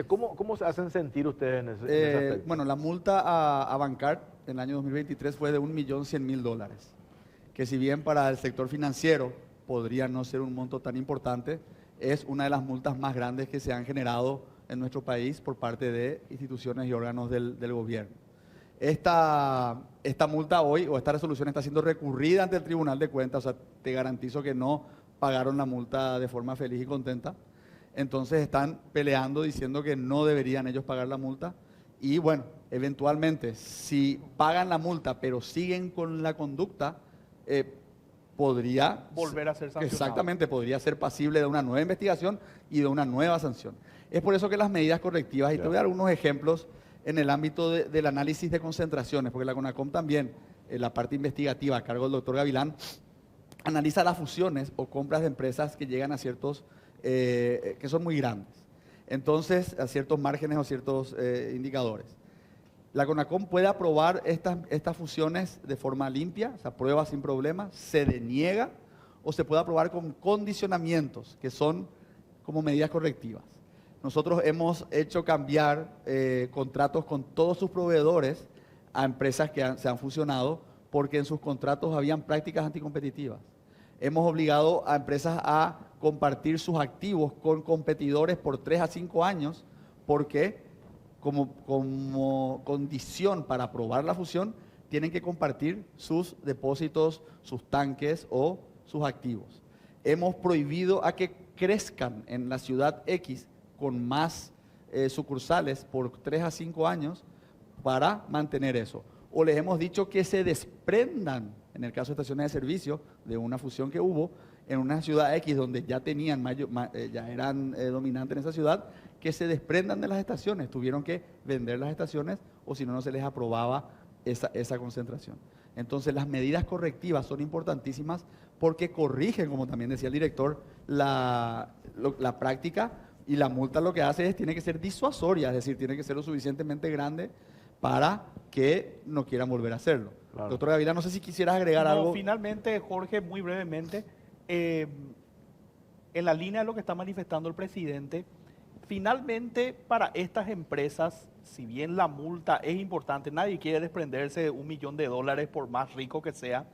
¿Cómo se hacen sentir ustedes en ese aspecto? Bueno, la multa a Bancar en el año 2023 fue de $1.100.000, que si bien para el sector financiero podría no ser un monto tan importante, es una de las multas más grandes que se han generado en nuestro país por parte de instituciones y órganos del gobierno. Esta multa hoy, o esta resolución, está siendo recurrida ante el Tribunal de Cuentas, o sea, te garantizo que no pagaron la multa de forma feliz y contenta. Entonces están peleando diciendo que no deberían ellos pagar la multa. Y bueno, eventualmente, si pagan la multa pero siguen con la conducta, podría Volver a ser sancionado. Exactamente, podría ser pasible de una nueva investigación y de una nueva sanción. Es por eso que las medidas correctivas, y te voy a dar algunos ejemplos en el ámbito del análisis de concentraciones, porque la CONACOM también, en la parte investigativa a cargo del doctor Gavilán, analiza las fusiones o compras de empresas que llegan a ciertos, que son muy grandes. Entonces, a ciertos márgenes o ciertos indicadores. La CONACOM puede aprobar estas fusiones de forma limpia, se aprueba sin problema, se deniega, o se puede aprobar con condicionamientos, que son como medidas correctivas. Nosotros hemos hecho cambiar contratos con todos sus proveedores a empresas que se han fusionado porque en sus contratos habían prácticas anticompetitivas. Hemos obligado a empresas a compartir sus activos con competidores por 3 a 5 años porque como condición para aprobar la fusión tienen que compartir sus depósitos, sus tanques o sus activos. Hemos prohibido a que crezcan en la ciudad X con más sucursales por 3 a 5 años para mantener eso. O les hemos dicho que se desprendan, en el caso de estaciones de servicio, de una fusión que hubo en una ciudad X donde ya tenían ya eran dominantes en esa ciudad, que se desprendan de las estaciones. Tuvieron que vender las estaciones o si no, no se les aprobaba esa concentración. Entonces, las medidas correctivas son importantísimas porque corrigen, como también decía el director, la práctica, y la multa lo que hace es, tiene que ser disuasoria, es decir, tiene que ser lo suficientemente grande para que no quieran volver a hacerlo. Claro. Doctor Gavilán, no sé si quisieras agregar No, algo. finalmente, Jorge, muy brevemente, en la línea de lo que está manifestando el presidente, finalmente para estas empresas, si bien la multa es importante, nadie quiere desprenderse de $1 millón por más rico que sea,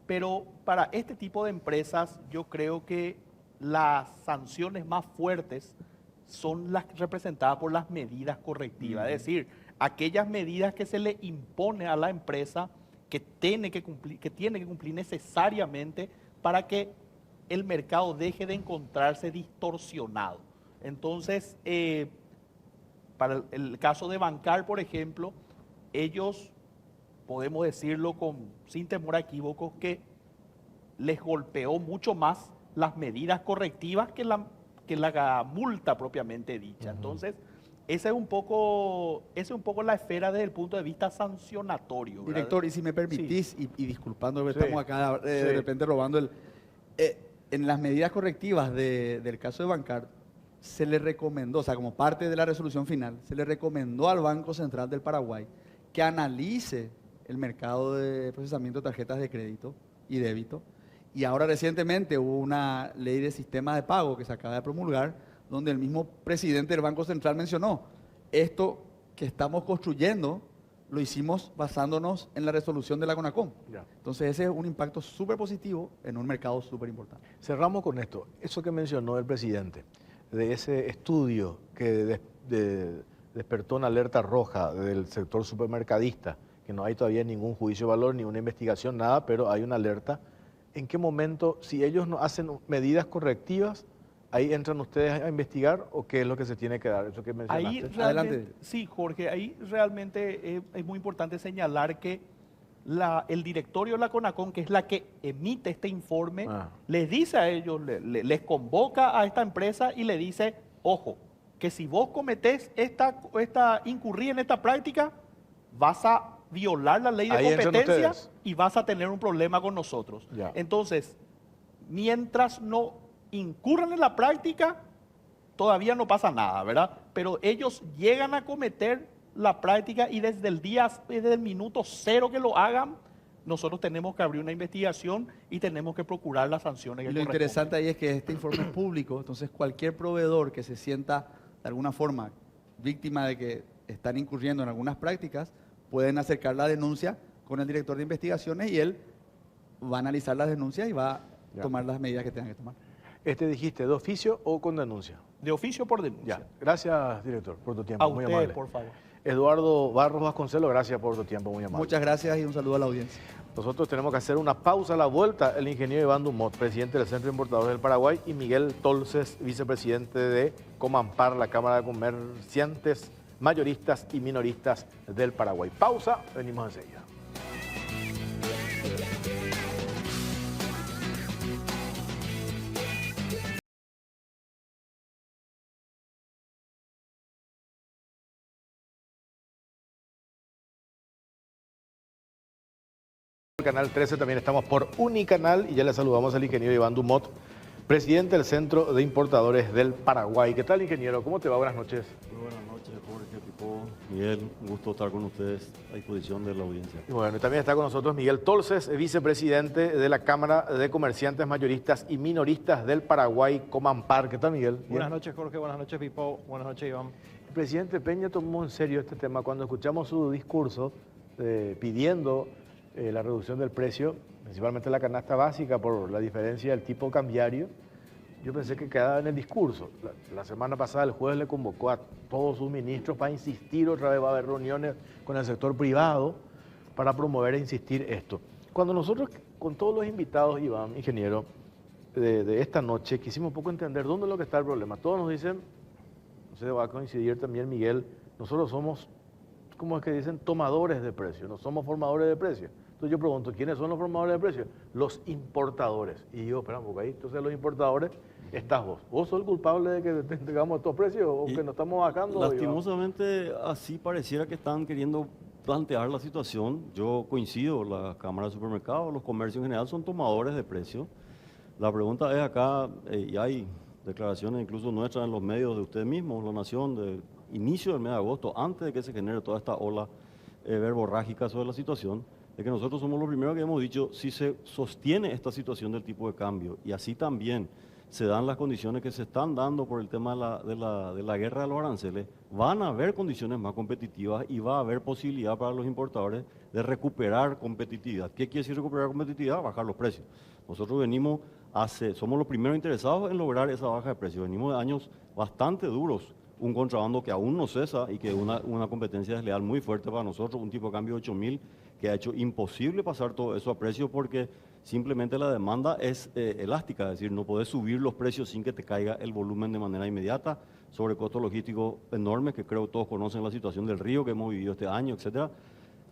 pero para este tipo de empresas yo creo que las sanciones más fuertes son las representadas por las medidas correctivas, es decir, aquellas medidas que se le impone a la empresa que tiene que cumplir necesariamente para que el mercado deje de encontrarse distorsionado. Entonces, para el caso de Bancar, por ejemplo, ellos, podemos decirlo sin temor a equívocos, que les golpeó mucho más las medidas correctivas que la multa propiamente dicha. Entonces, esa es un poco la esfera desde el punto de vista sancionatorio, ¿verdad? Director, y si me permitís, y disculpando que Sí. estamos acá de Sí. repente robando en las medidas correctivas del caso de Bancar, se le recomendó, o sea, como parte de la resolución final, se le recomendó al Banco Central del Paraguay que analice el mercado de procesamiento de tarjetas de crédito y débito. Y ahora recientemente hubo una ley de sistema de pago que se acaba de promulgar, donde el mismo presidente del Banco Central mencionó, esto que estamos construyendo lo hicimos basándonos en la resolución de la CONACOM. Ya. Entonces ese es un impacto súper positivo en un mercado súper importante. Cerramos con esto. Eso que mencionó el presidente, de ese estudio que despertó una alerta roja del sector supermercadista, que no hay todavía ningún juicio de valor, ni una investigación, nada, pero hay una alerta. ¿En qué momento, si ellos no hacen medidas correctivas, ahí entran ustedes a investigar o qué es lo que se tiene que dar? Eso que mencionaste. Ahí realmente, Adelante. sí, Jorge, ahí realmente es muy importante señalar que el directorio de la CONACOM, que es la que emite este informe, les dice a ellos, les convoca a esta empresa y le dice, ojo, que si vos cometés incurrir en esta práctica, vas a violar la ley de Ahí entran competencia ustedes. y vas a tener un problema con nosotros. Ya. Entonces, mientras no incurran en la práctica, todavía no pasa nada, ¿verdad? Pero ellos llegan a cometer la práctica y desde el minuto cero que lo hagan, nosotros tenemos que abrir una investigación y tenemos que procurar las sanciones que Y lo corresponden. interesante ahí es que este informe es público, entonces cualquier proveedor que se sienta de alguna forma víctima de que están incurriendo en algunas prácticas, pueden acercar la denuncia con el director de investigaciones y él va a analizar las denuncias y va a Ya. tomar las medidas que tengan que tomar. Dijiste, ¿de oficio o con denuncia? De oficio por denuncia. Ya. Gracias, director, por tu tiempo. A muy ustedes, amable. por favor. Eduardo Barros Vasconcelos, gracias por tu tiempo, muy amable. Muchas gracias y un saludo a la audiencia. Nosotros tenemos que hacer una pausa a la vuelta. El ingeniero Iván Dumont, presidente del Centro de Importadores del Paraguay, y Miguel Tolces, vicepresidente de Comampar, la Cámara de Comerciantes Mayoristas y Minoristas del Paraguay. Pausa, venimos enseguida. El Canal 13 también estamos por Unicanal y ya le saludamos al ingeniero Iván Dumont, presidente del Centro de Importadores del Paraguay. ¿Qué tal, ingeniero? ¿Cómo te va? Buenas noches. Muy buenas noches, Jorge, Pipo, Miguel, un gusto estar con ustedes a disposición de la audiencia. Y bueno, y también está con nosotros Miguel Tolces, vicepresidente de la Cámara de Comerciantes Mayoristas y Minoristas del Paraguay, Comampar. ¿Qué tal, Miguel? Buenas noches, Jorge. Buenas noches, Pipo. Buenas noches, Iván. El presidente Peña tomó en serio este tema cuando escuchamos su discurso pidiendo la reducción del precio, principalmente la canasta básica, por la diferencia del tipo cambiario. Yo pensé que quedaba en el discurso. La semana pasada, el jueves, le convocó a todos sus ministros para insistir otra vez. Va a haber reuniones con el sector privado para promover e insistir esto. Cuando nosotros, con todos los invitados, Iván, ingeniero, de esta noche, quisimos un poco entender dónde es lo que está el problema. Todos nos dicen, no sé, va a coincidir también Miguel, nosotros somos, ¿cómo es que dicen? Tomadores de precios, no somos formadores de precios. Entonces yo pregunto, ¿quiénes son los formadores de precios? Los importadores. Y yo, espera un poco ahí, entonces los importadores, estás vos. ¿Vos sos el culpable de que tengamos estos precios o que nos estamos bajando? Lastimosamente, así pareciera que están queriendo plantear la situación. Yo coincido, la Cámara de Supermercados, los comercios en general son tomadores de precios. La pregunta es acá, y hay declaraciones incluso nuestras en los medios de ustedes mismos, La Nación, de inicio del mes de agosto, antes de que se genere toda esta ola verborrágica sobre la situación, de que nosotros somos los primeros que hemos dicho, si se sostiene esta situación del tipo de cambio y así también se dan las condiciones que se están dando por el tema de la guerra de los aranceles, van a haber condiciones más competitivas y va a haber posibilidad para los importadores de recuperar competitividad. ¿Qué quiere decir recuperar competitividad? Bajar los precios. Nosotros somos los primeros interesados en lograr esa baja de precios. Venimos de años bastante duros, un contrabando que aún no cesa y que es una competencia desleal muy fuerte para nosotros, un tipo de cambio de 8.000 que ha hecho imposible pasar todo eso a precio porque simplemente la demanda es elástica, es decir, no podés subir los precios sin que te caiga el volumen de manera inmediata, sobre costos logísticos enormes, que creo que todos conocen la situación del río que hemos vivido este año, etcétera.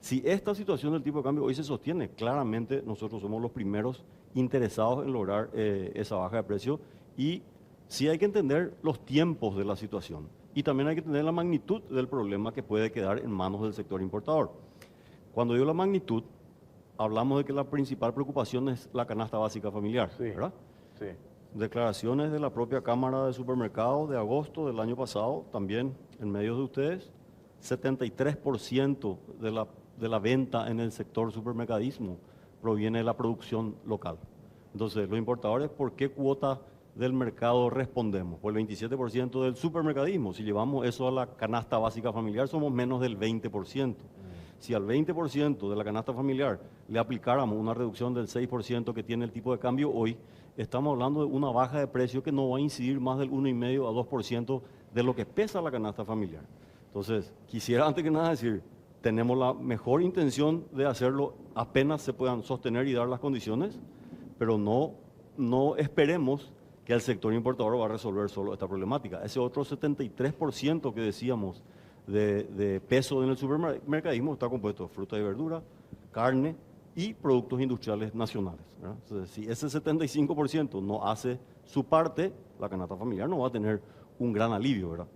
Si esta situación del tipo de cambio hoy se sostiene, claramente nosotros somos los primeros interesados en lograr esa baja de precio y sí hay que entender los tiempos de la situación y también hay que entender la magnitud del problema que puede quedar en manos del sector importador. Cuando digo la magnitud, hablamos de que la principal preocupación es la canasta básica familiar, Sí, ¿verdad? sí. Declaraciones de la propia Cámara de Supermercados de agosto del año pasado, también en medios de ustedes, 73% de la venta en el sector supermercadismo proviene de la producción local. Entonces, los importadores, ¿por qué cuota del mercado respondemos? Por el 27% del supermercadismo. Si llevamos eso a la canasta básica familiar, somos menos del 20%. Si al 20% de la canasta familiar le aplicáramos una reducción del 6% que tiene el tipo de cambio hoy, estamos hablando de una baja de precio que no va a incidir más del 1,5 a 2% de lo que pesa la canasta familiar. Entonces, quisiera antes que nada decir, tenemos la mejor intención de hacerlo apenas se puedan sostener y dar las condiciones, pero no esperemos que el sector importador va a resolver solo esta problemática. Ese otro 73% que decíamos de peso en el supermercadismo está compuesto de fruta y verdura, carne y productos industriales nacionales, ¿verdad? Entonces, si ese 75% no hace su parte, la canasta familiar no va a tener un gran alivio, ¿verdad?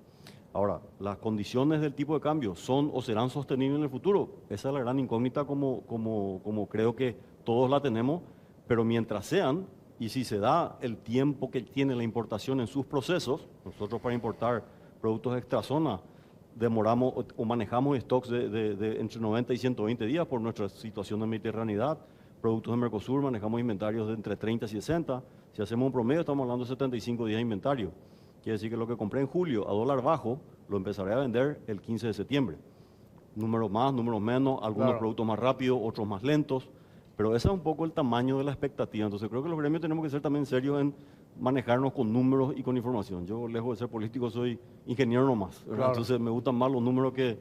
Ahora, las condiciones del tipo de cambio son o serán sostenibles en el futuro. Esa es la gran incógnita como creo que todos la tenemos, pero mientras sean, y si se da el tiempo que tiene la importación en sus procesos, nosotros para importar productos extrazona demoramos o manejamos stocks de entre 90 y 120 días por nuestra situación de mediterraneidad. Productos de Mercosur manejamos inventarios de entre 30 y 60. Si hacemos un promedio estamos hablando de 75 días de inventario. Quiere decir que lo que compré en julio a dólar bajo lo empezaré a vender el 15 de septiembre. Números más, números menos, algunos productos más rápidos, otros más lentos. Pero ese es un poco el tamaño de la expectativa. Entonces creo que los gremios tenemos que ser también serios en manejarnos con números y con información. Yo, lejos de ser político, soy ingeniero nomás, ¿verdad? Claro. Entonces me gustan más los números que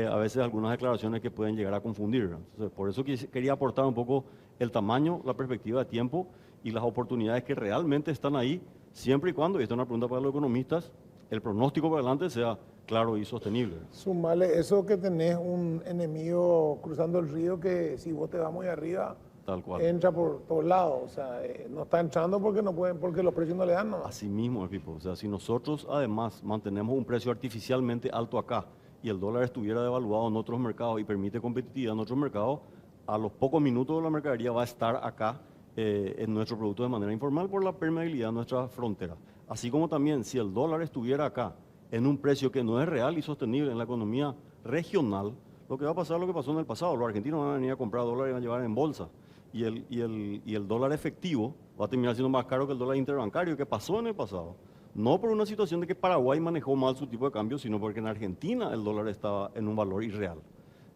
a veces algunas declaraciones que pueden llegar a confundir, ¿verdad? Entonces, por eso quería aportar un poco el tamaño, la perspectiva de tiempo y las oportunidades que realmente están ahí, siempre y cuando, y esta es una pregunta para los economistas, el pronóstico para adelante sea claro y sostenible. Sumale eso que tenés un enemigo cruzando el río que si vos te vas muy arriba, Tal cual. entra por todos lados. O sea, no está entrando porque no pueden, porque los precios no le dan, ¿no? Así mismo, Pipo. O sea, si nosotros además mantenemos un precio artificialmente alto acá y el dólar estuviera devaluado en otros mercados y permite competitividad en otros mercados, a los pocos minutos la mercadería va a estar acá en nuestro producto de manera informal por la permeabilidad de nuestra frontera. Así como también si el dólar estuviera acá en un precio que no es real y sostenible en la economía regional, lo que va a pasar es lo que pasó en el pasado. Los argentinos van a venir a comprar dólares y van a llevar en bolsa. Y el dólar efectivo va a terminar siendo más caro que el dólar interbancario, que pasó en el pasado. No por una situación de que Paraguay manejó mal su tipo de cambio, sino porque en Argentina el dólar estaba en un valor irreal.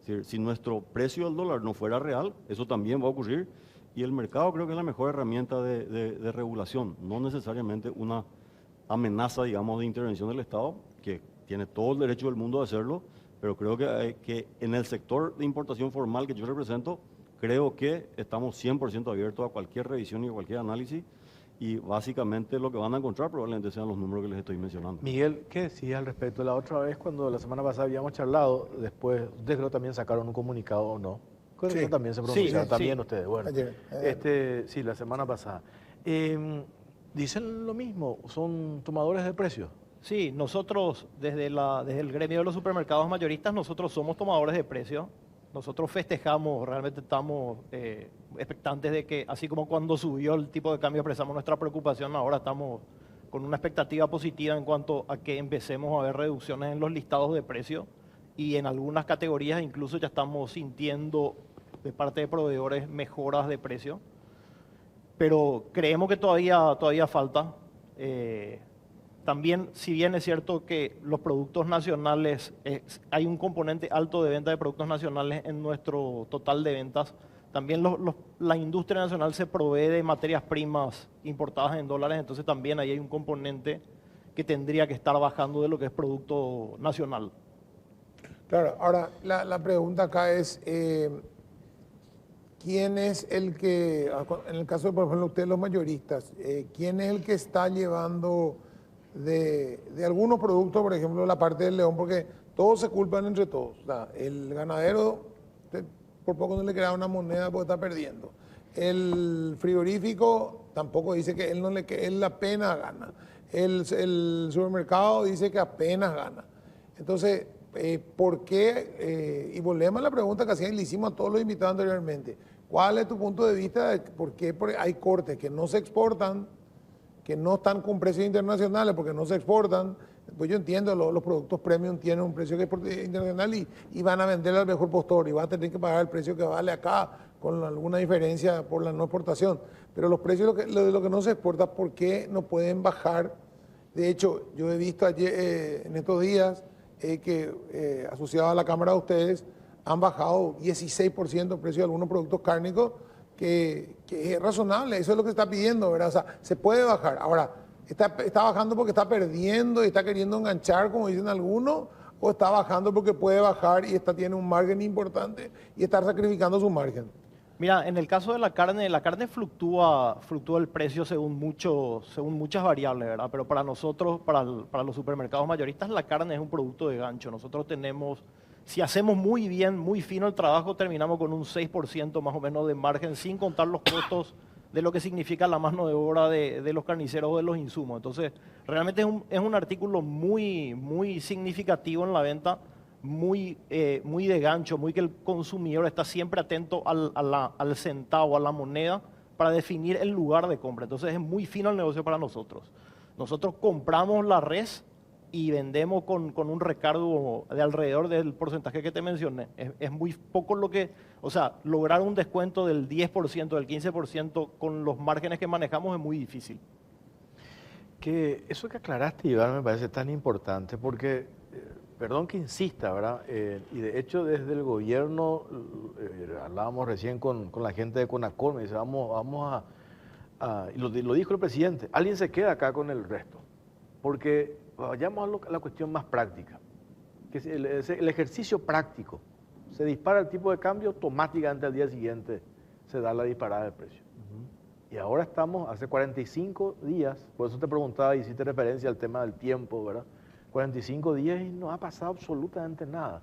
Es decir, si nuestro precio del dólar no fuera real, eso también va a ocurrir. Y el mercado creo que es la mejor herramienta de regulación, no necesariamente una amenaza, digamos, de intervención del Estado, que tiene todo el derecho del mundo a hacerlo, pero creo que en el sector de importación formal que yo represento, creo que estamos 100% abiertos a cualquier revisión y a cualquier análisis, y básicamente lo que van a encontrar probablemente sean los números que les estoy mencionando. Miguel, ¿qué decías al respecto? La otra vez, cuando la semana pasada habíamos charlado, después, ustedes creo también sacaron un comunicado o no. Creo que Sí. también se pronunciaron, Sí, también sí. ustedes. Bueno, Ayer. sí, la semana pasada. Dicen lo mismo, son tomadores de precios. Sí, nosotros desde el gremio de los supermercados mayoristas, nosotros somos tomadores de precios. Nosotros festejamos, realmente estamos expectantes de que, así como cuando subió el tipo de cambio expresamos nuestra preocupación, ahora estamos con una expectativa positiva en cuanto a que empecemos a ver reducciones en los listados de precios y en algunas categorías incluso ya estamos sintiendo de parte de proveedores mejoras de precio. Pero creemos que todavía falta. También, si bien es cierto que los productos nacionales, hay un componente alto de venta de productos nacionales en nuestro total de ventas, también la industria nacional se provee de materias primas importadas en dólares, entonces también ahí hay un componente que tendría que estar bajando de lo que es producto nacional. Claro, ahora la pregunta acá es, ¿quién es el que, en el caso de, por ejemplo, ustedes los mayoristas, quién es el que está llevando de algunos productos, por ejemplo, la parte del león, porque todos se culpan entre todos? O sea, el ganadero, por poco no le crea una moneda porque está perdiendo. El frigorífico tampoco dice que él apenas gana. El supermercado dice que apenas gana. Entonces, ¿por qué? Y volvemos a la pregunta que le hicimos a todos los invitados anteriormente. ¿Cuál es tu punto de vista de por qué hay cortes que no se exportan, que no están con precios internacionales porque no se exportan? Pues yo entiendo, los productos premium tienen un precio que es internacional y van a vender al mejor postor y van a tener que pagar el precio que vale acá con alguna diferencia por la no exportación. Pero los precios de lo que no se exporta, ¿por qué no pueden bajar? De hecho, yo he visto ayer, en estos días que asociados a la Cámara de ustedes han bajado 16% el precio de algunos productos cárnicos, que es razonable, eso es lo que está pidiendo, ¿verdad? O sea, se puede bajar. Ahora, ¿está bajando porque está perdiendo y está queriendo enganchar, como dicen algunos, o está bajando porque puede bajar y tiene un margen importante y está sacrificando su margen? Mira, en el caso de la carne fluctúa el precio según muchas variables, ¿verdad? Pero para nosotros, para los supermercados mayoristas, la carne es un producto de gancho. Nosotros tenemos, si hacemos muy bien, muy fino el trabajo, terminamos con un 6% más o menos de margen, sin contar los costos de lo que significa la mano de obra de los carniceros o de los insumos. Entonces, realmente es un artículo muy significativo en la venta, muy de gancho, muy que el consumidor está siempre atento al centavo, a la moneda, para definir el lugar de compra. Entonces es muy fino el negocio para nosotros. Nosotros compramos la res y vendemos con un recargo de alrededor del porcentaje que te mencioné. Es muy poco lograr un descuento del 10%, del 15% con los márgenes que manejamos es muy difícil. Que eso que aclaraste, Iván, me parece tan importante porque, perdón que insista, ¿verdad? Y de hecho desde el gobierno, hablábamos recién con la gente de Conacol, me dice, vamos y lo dijo el presidente, alguien se queda acá con el resto. Porque vayamos a la cuestión más práctica, que es el ejercicio práctico. Se dispara el tipo de cambio, automáticamente al día siguiente se da la disparada del precio. Y ahora estamos, hace 45 días, por eso te preguntaba y hiciste referencia al tema del tiempo, ¿verdad? 45 días y no ha pasado absolutamente nada.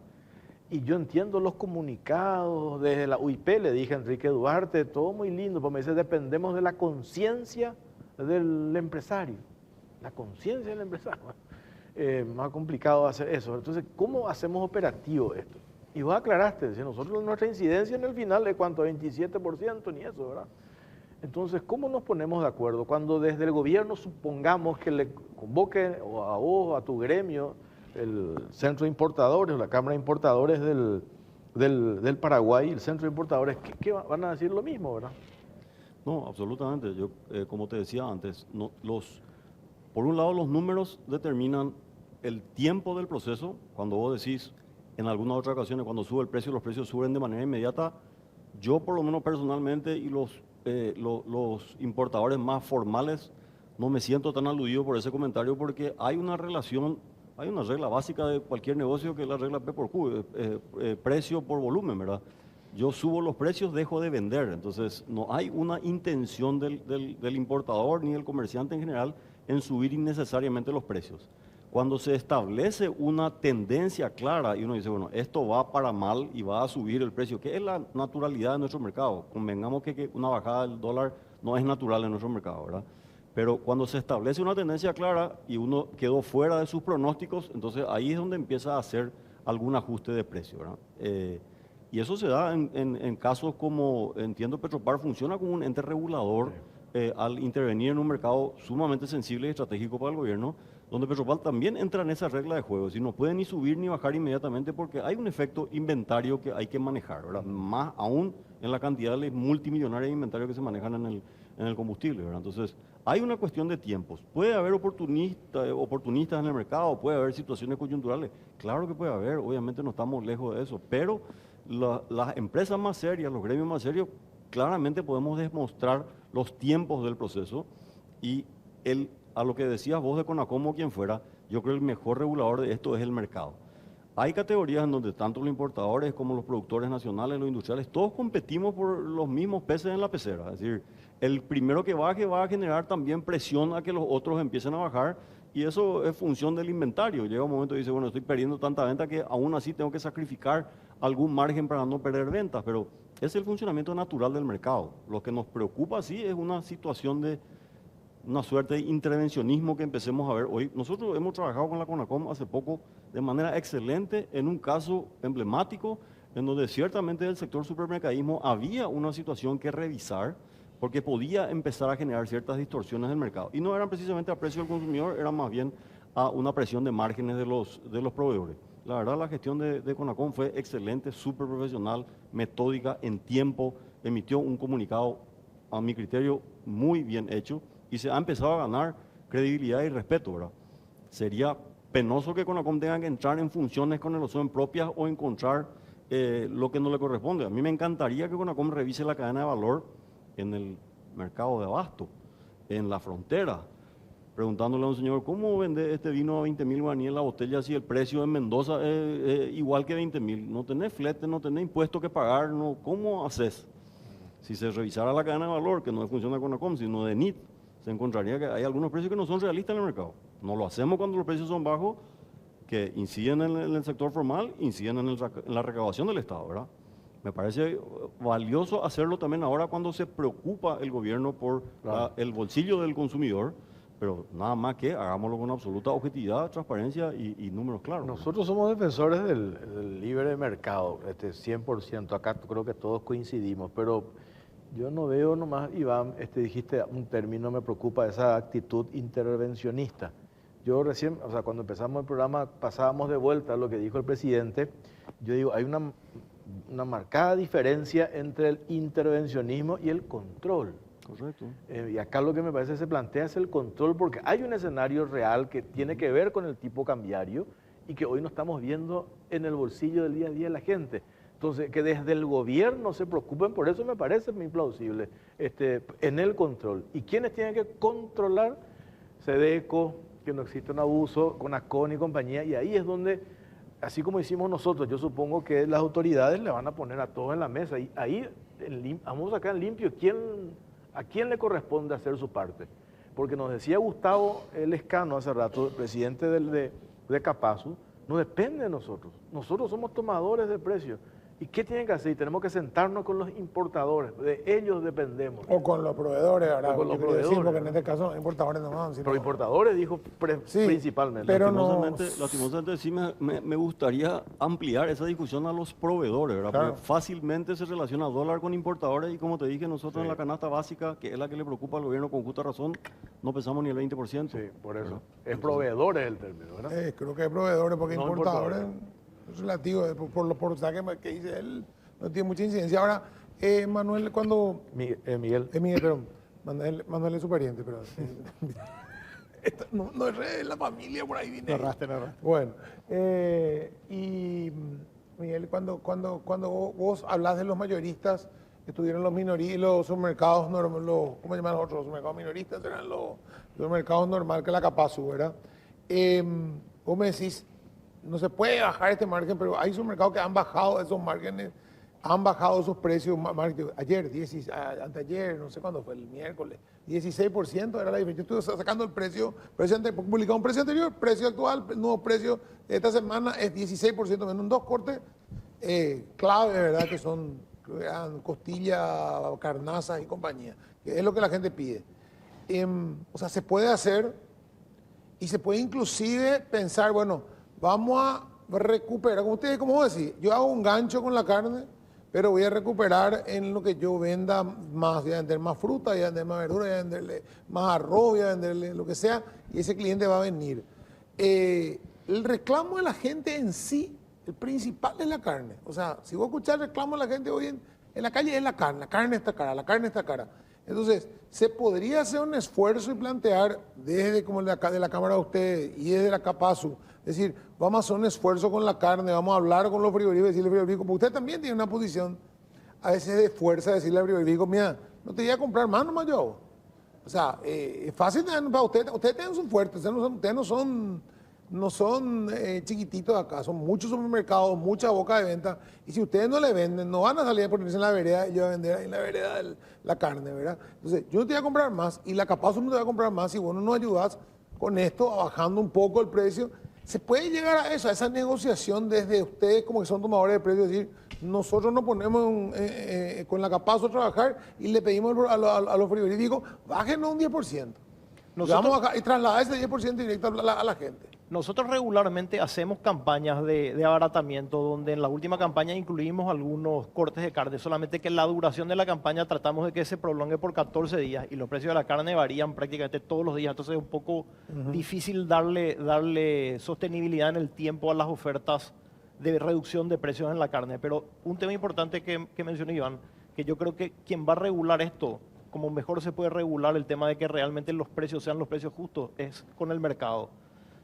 Y yo entiendo los comunicados desde la UIP, le dije a Enrique Duarte, todo muy lindo, porque me dice, dependemos de la conciencia del empresario. La conciencia del empresario. Más complicado hacer eso. Entonces, ¿cómo hacemos operativo esto? Y vos aclaraste, si nosotros nuestra incidencia en el final es cuánto, 27%, ni eso, ¿verdad? Entonces, ¿cómo nos ponemos de acuerdo? Cuando desde el gobierno supongamos que le convoque a vos, a tu gremio, el Centro de Importadores, la Cámara de Importadores del Paraguay, el Centro de Importadores, ¿qué van a decir lo mismo, verdad? No, absolutamente. Yo, como te decía antes, por un lado los números determinan el tiempo del proceso. Cuando vos decís, en algunas otras ocasiones, cuando sube el precio, los precios suben de manera inmediata. Yo, por lo menos personalmente, y los importadores más formales, no me siento tan aludido por ese comentario porque hay una relación, hay una regla básica de cualquier negocio que es la regla P por Q, precio por volumen, ¿verdad? Yo subo los precios, dejo de vender. Entonces, no hay una intención del importador ni del comerciante en general en subir innecesariamente los precios. Cuando se establece una tendencia clara y uno dice, bueno, esto va para mal y va a subir el precio, que es la naturalidad de nuestro mercado. Convengamos que una bajada del dólar no es natural en nuestro mercado, ¿verdad? Pero cuando se establece una tendencia clara y uno quedó fuera de sus pronósticos, entonces ahí es donde empieza a hacer algún ajuste de precio, ¿verdad? Y eso se da en casos como, entiendo, Petropar funciona como un ente regulador al intervenir en un mercado sumamente sensible y estratégico para el gobierno, donde Petropar también entra en esa regla de juego. Si no puede ni subir ni bajar inmediatamente porque hay un efecto inventario que hay que manejar, ¿verdad? Más aún en la cantidad de multimillonarios de inventarios que se manejan en el combustible, ¿verdad? Entonces, hay una cuestión de tiempos. ¿Puede haber oportunistas en el mercado? ¿Puede haber situaciones coyunturales? Claro que puede haber, obviamente no estamos lejos de eso, pero las empresas más serias, los gremios más serios, claramente podemos demostrar los tiempos del proceso y a lo que decías vos de Conacom o quien fuera, yo creo que el mejor regulador de esto es el mercado. Hay categorías en donde tanto los importadores como los productores nacionales, los industriales, todos competimos por los mismos peces en la pecera. Es decir, el primero que baje va a generar también presión a que los otros empiecen a bajar y eso es función del inventario. Llega un momento y dice, bueno, estoy perdiendo tanta venta que aún así tengo que sacrificar algún margen para no perder ventas, pero es el funcionamiento natural del mercado. Lo que nos preocupa sí es una situación de una suerte de intervencionismo que empecemos a ver hoy. Nosotros hemos trabajado con la Conacom hace poco de manera excelente en un caso emblemático en donde ciertamente del sector supermercadismo había una situación que revisar porque podía empezar a generar ciertas distorsiones del mercado. Y no eran precisamente a precio del consumidor, eran más bien a una presión de márgenes de los proveedores. La verdad, la gestión de Conacom fue excelente, súper profesional, metódica, en tiempo, emitió un comunicado, a mi criterio, muy bien hecho y se ha empezado a ganar credibilidad y respeto, ¿verdad? Sería penoso que Conacom tenga que entrar en funciones con el propias o encontrar lo que no le corresponde. A mí me encantaría que Conacom revise la cadena de valor en el mercado de abasto, en la frontera, preguntándole a un señor, ¿cómo vende este vino a 20.000 guaraníes en la botella si el precio en Mendoza es igual que 20.000? No tenés flete, no tenés impuestos que pagar, no, ¿cómo haces? Si se revisara la cadena de valor, que no funciona con Conacom, sino de NIT, se encontraría que hay algunos precios que no son realistas en el mercado. No lo hacemos cuando los precios son bajos, que inciden en el sector formal, inciden en la recaudación del Estado, ¿verdad? Me parece valioso hacerlo también ahora cuando se preocupa el gobierno por el bolsillo del consumidor, pero nada más que hagámoslo con absoluta objetividad, transparencia y números claros. Nosotros somos defensores del libre mercado, 100%, acá creo que todos coincidimos, pero yo no veo nomás, Iván, dijiste un término, me preocupa, esa actitud intervencionista. Yo recién, o sea, cuando empezamos el programa pasábamos de vuelta a lo que dijo el presidente, yo digo, hay una marcada diferencia entre el intervencionismo y el control. Correcto. Y acá lo que me parece se plantea es el control, porque hay un escenario real que tiene que ver con el tipo cambiario y que hoy no estamos viendo en el bolsillo del día a día de la gente. Entonces, que desde el gobierno se preocupen por eso me parece muy plausible. en el control. ¿Y quiénes tienen que controlar? Sedeco, que no existe un abuso, Conacon y compañía, y ahí es donde, así como hicimos nosotros, yo supongo que las autoridades le van a poner a todos en la mesa, y ahí vamos a sacar en limpio a quién le corresponde hacer su parte. Porque nos decía Gustavo Lescano hace rato, presidente de Capasu, no depende de nosotros. Nosotros somos tomadores de precios. ¿Y qué tienen que hacer? Tenemos que sentarnos con los importadores. De ellos dependemos. O con los proveedores, ahora. O con los Yo quería decir, proveedores. porque en este caso no importadores nomás. Sino... Pero importadores dijo Sí, principalmente. pero no... Lastimosamente sí me gustaría ampliar esa discusión a los proveedores, ¿verdad? Claro. Porque fácilmente se relaciona dólar con importadores y como te dije, nosotros Sí. en la canasta básica, que es la que le preocupa al gobierno con justa razón, no pensamos ni el 20%. Sí, por eso. ¿verdad? Es proveedores el término, ¿verdad? creo que es proveedores, porque No importadores importadores. es relativo, por los porcentajes que dice él, no tiene mucha incidencia. Ahora, Manuel, cuando... Miguel. Miguel, perdón, Manuel es su pariente, pero... no es la familia, por ahí viene. No erraste. Bueno, y Miguel, cuando vos hablas de los mayoristas, estuvieron los minoristas, los supermercados normales, ¿cómo llaman los otros? Los supermercados minoristas eran los mercados normales que la Capasu, ¿verdad? Vos me decís, no se puede bajar este margen, pero hay supermercados que han bajado esos márgenes, han bajado esos precios. Ayer, anteayer, no sé cuándo fue, el miércoles, 16% era la diferencia. Yo estuve sacando el precio publicado un precio anterior, precio actual, el nuevo precio de esta semana es 16% menos en dos cortes clave, ¿verdad? Que son costilla, carnazas y compañía, que es lo que la gente pide. O sea, se puede hacer y se puede inclusive pensar, bueno, vamos a recuperar, como ustedes, como vos decís, yo hago un gancho con la carne, pero voy a recuperar en lo que yo venda más, voy a vender más fruta, voy a vender más verdura, voy a venderle más arroz, voy a venderle lo que sea, y ese cliente va a venir. El reclamo de la gente en sí, el principal es la carne. O sea, si vos escuchás el reclamo de la gente hoy en la calle, es la carne está cara, la carne está cara. Entonces, se podría hacer un esfuerzo y plantear desde como de la Cámara de ustedes y desde la Capasu, es decir, vamos a hacer un esfuerzo con la carne, vamos a hablar con los frigoríficos, decirle al frigorífico, porque usted también tiene una posición a veces de fuerza, decirle al frigorífico, mira, no te voy a comprar más nomás yo hago. O sea, es fácil para ustedes tienen su fuerte, ustedes no son chiquititos acá, son muchos supermercados, mucha boca de venta, y si ustedes no le venden, no van a salir a ponerse en la vereda y yo a vender ahí en la vereda la carne, ¿verdad? Entonces, yo no te voy a comprar más, y la Capasu no te va a comprar más, y vos no nos ayudás con esto, bajando un poco el precio. Se puede llegar a eso, a esa negociación desde ustedes como que son tomadores de precios, decir, nosotros nos ponemos con la Capasu a trabajar y le pedimos a los frigoríficos, bájenos un 10%. Vamos a trasladar ese 10% directo a la gente. Nosotros regularmente hacemos campañas de abaratamiento donde en la última campaña incluimos algunos cortes de carne, solamente que en la duración de la campaña tratamos de que se prolongue por 14 días y los precios de la carne varían prácticamente todos los días, entonces es un poco difícil darle sostenibilidad en el tiempo a las ofertas de reducción de precios en la carne. Pero un tema importante que mencionó Iván, que yo creo que quien va a regular esto, como mejor se puede regular el tema de que realmente los precios sean los precios justos, es con el mercado.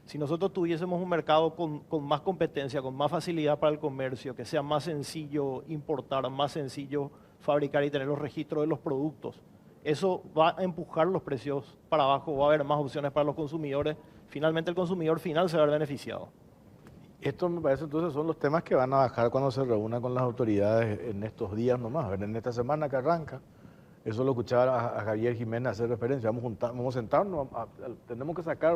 Si nosotros tuviésemos un mercado con más competencia, con más facilidad para el comercio, que sea más sencillo importar, más sencillo fabricar y tener los registros de los productos, eso va a empujar los precios para abajo, va a haber más opciones para los consumidores. Finalmente el consumidor final se va a ver beneficiado. Esto me parece entonces son los temas que van a bajar cuando se reúnan con las autoridades en estos días nomás, en esta semana que arranca. Eso lo escuchaba a Javier Jiménez hacer referencia. Vamos a sentarnos, tenemos que sacar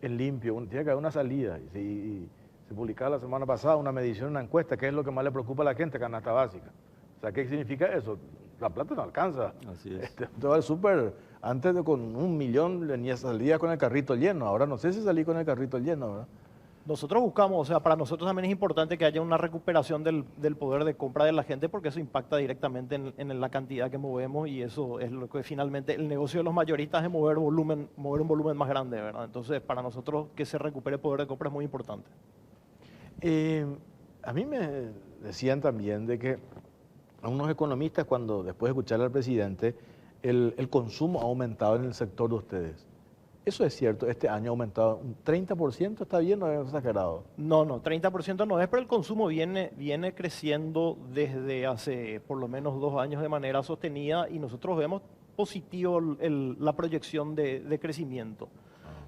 en limpio, tiene que haber una salida. Y se publicaba la semana pasada una medición, una encuesta, que es lo que más le preocupa a la gente, canasta básica. O sea, ¿qué significa eso? La plata no alcanza. Así es. Todo el súper, antes con 1 millón venía salía con el carrito lleno, ahora no sé si salí con el carrito lleno, ¿verdad? Nosotros buscamos, o sea, para nosotros también es importante que haya una recuperación del poder de compra de la gente porque eso impacta directamente en la cantidad que movemos y eso es lo que finalmente el negocio de los mayoristas es mover un volumen más grande, ¿verdad? Entonces, para nosotros que se recupere el poder de compra es muy importante. A mí me decían también de que a unos economistas, cuando después de escuchar al presidente, el consumo ha aumentado en el sector de ustedes. Eso es cierto, este año ha aumentado un 30%, ¿está bien o es exagerado? No, 30% no es, pero el consumo viene creciendo desde hace por lo menos 2 años de manera sostenida y nosotros vemos positivo la proyección de crecimiento.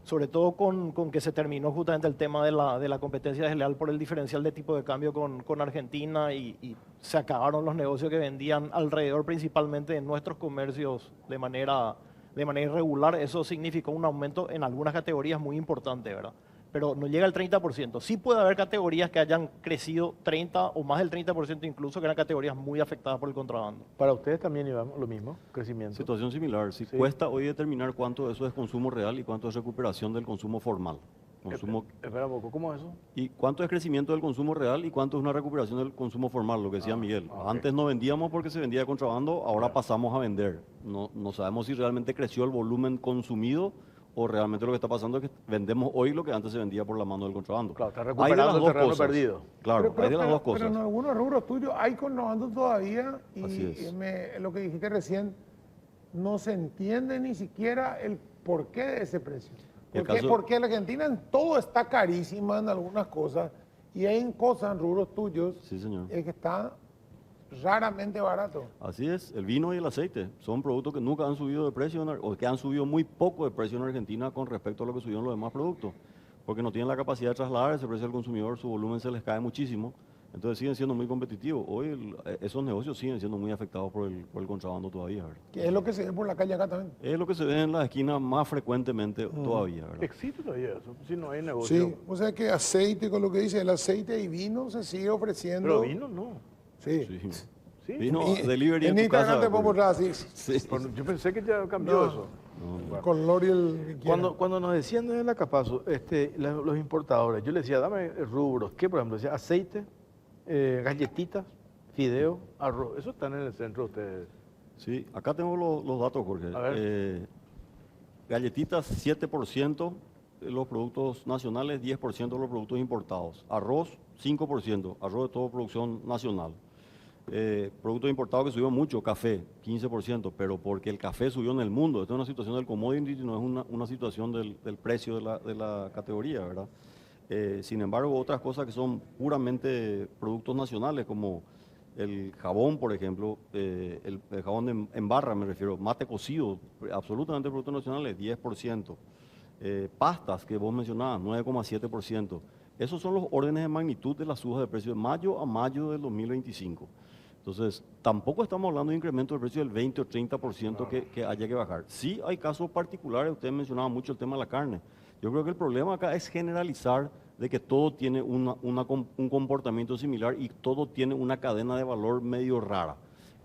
Sobre todo con que se terminó justamente el tema de la competencia desleal por el diferencial de tipo de cambio con Argentina y se acabaron los negocios que vendían alrededor principalmente de nuestros comercios de manera irregular. Eso significó un aumento en algunas categorías muy importante, ¿verdad? Pero no llega al 30%. Sí puede haber categorías que hayan crecido 30 o más del 30% incluso, que eran categorías muy afectadas por el contrabando. Para ustedes también, Iván, lo mismo, crecimiento. Situación similar. Sí. Cuesta hoy determinar cuánto de eso es consumo real y cuánto es recuperación del consumo formal. Espera un poco, ¿cómo es eso? ¿Y cuánto es crecimiento del consumo real y cuánto es una recuperación del consumo formal? Lo que decía Miguel. Antes no vendíamos porque se vendía de contrabando, ahora pasamos a vender. No sabemos si realmente creció el volumen consumido o realmente lo que está pasando es que vendemos hoy lo que antes se vendía por la mano del contrabando. Claro, está Hay de recuperando las el dos terreno cosas. perdido. Claro, hay de las dos cosas. Pero en algunos rubros tuyos hay contrabando todavía Así es. lo que dijiste recién, no se entiende ni siquiera el porqué de ese precio. Porque en Argentina en todo está carísima en algunas cosas y hay cosas en rubros tuyos Sí, señor. que está raramente barato. Así es, el vino y el aceite son productos que nunca han subido de precio o que han subido muy poco de precio en Argentina con respecto a lo que subieron los demás productos, porque no tienen la capacidad de trasladar ese precio al consumidor, su volumen se les cae muchísimo, entonces siguen siendo muy competitivos. Hoy esos negocios siguen siendo muy afectados por el contrabando todavía, ¿verdad? Que es lo que se ve por la calle acá también. Es lo que se ve en las esquinas más frecuentemente todavía, ¿verdad? ¿Existe todavía eso? Si no hay negocio. Sí, o sea que aceite, con lo que dice, el aceite y vino se sigue ofreciendo. Pero vino no. Sí. Sí. ¿Sí? Vino Y- delivery en en tu Instagram casa. te puedo mostrar así, Sí. Bueno, yo pensé que ya cambió No. eso. con L'Oreal. Cuando nos decían desde la Capazo, los importadores, yo les decía, dame rubros. ¿Qué, por ejemplo? Decía aceite, galletitas, fideo, arroz. Eso están en el centro de ustedes. Sí, acá tengo los datos, Jorge. A ver. Galletitas, 7% de los productos nacionales, 10% de los productos importados. Arroz, 5%, arroz de toda producción nacional. Productos importados que subió mucho, café, 15%, pero porque el café subió en el mundo. Esto es una situación del commodity, no es una situación del precio de la categoría, ¿verdad? Sin embargo, otras cosas que son puramente productos nacionales, como el jabón, por ejemplo, el jabón en barra, me refiero, mate cocido, absolutamente productos nacionales, 10%. Pastas, que vos mencionabas, 9,7%. Esos son los órdenes de magnitud de las subas de precio de mayo a mayo del 2025. Entonces, tampoco estamos hablando de incremento del precio del 20 o 30% que haya que bajar. Sí hay casos particulares, usted mencionaba mucho el tema de la carne. Yo creo que el problema acá es generalizar de que todo tiene un comportamiento similar y todo tiene una cadena de valor medio rara.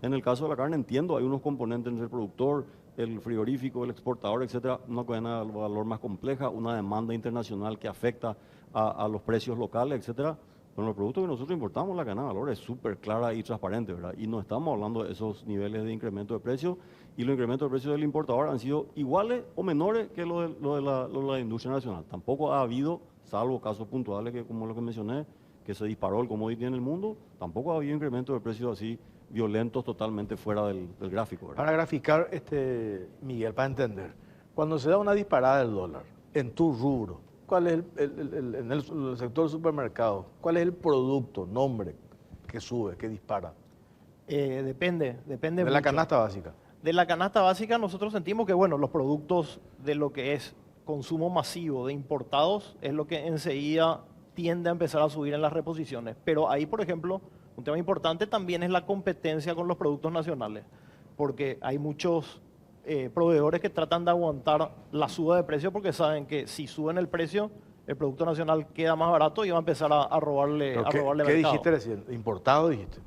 En el caso de la carne entiendo, hay unos componentes entre el productor, el frigorífico, el exportador, etcétera, una cadena de valor más compleja, una demanda internacional que afecta a los precios locales, etcétera. Con los productos que nosotros importamos, la cadena de valor es súper clara y transparente, ¿verdad? Y no estamos hablando de esos niveles de incremento de precio, y los incrementos de precio del importador han sido iguales o menores que lo de la industria nacional. Tampoco ha habido, salvo casos puntuales que, como lo que mencioné, que se disparó el commodity en el mundo, tampoco ha habido incrementos de precios así violentos totalmente fuera del gráfico, ¿verdad? Para graficar, Miguel, para entender, cuando se da una disparada del dólar en tu rubro, ¿cuál es en el sector supermercado, cuál es el producto, nombre que sube, que dispara? Depende De la mucho. canasta básica. De la canasta básica nosotros sentimos que, bueno, los productos de lo que es consumo masivo de importados es lo que enseguida tiende a empezar a subir en las reposiciones. Pero ahí, por ejemplo, un tema importante también es la competencia con los productos nacionales, porque hay muchos proveedores que tratan de aguantar la suba de precio porque saben que si suben el precio, el producto nacional queda más barato y va a empezar a robarle, Pero a robarle ¿Qué mercado. dijiste recién? Importado dijiste.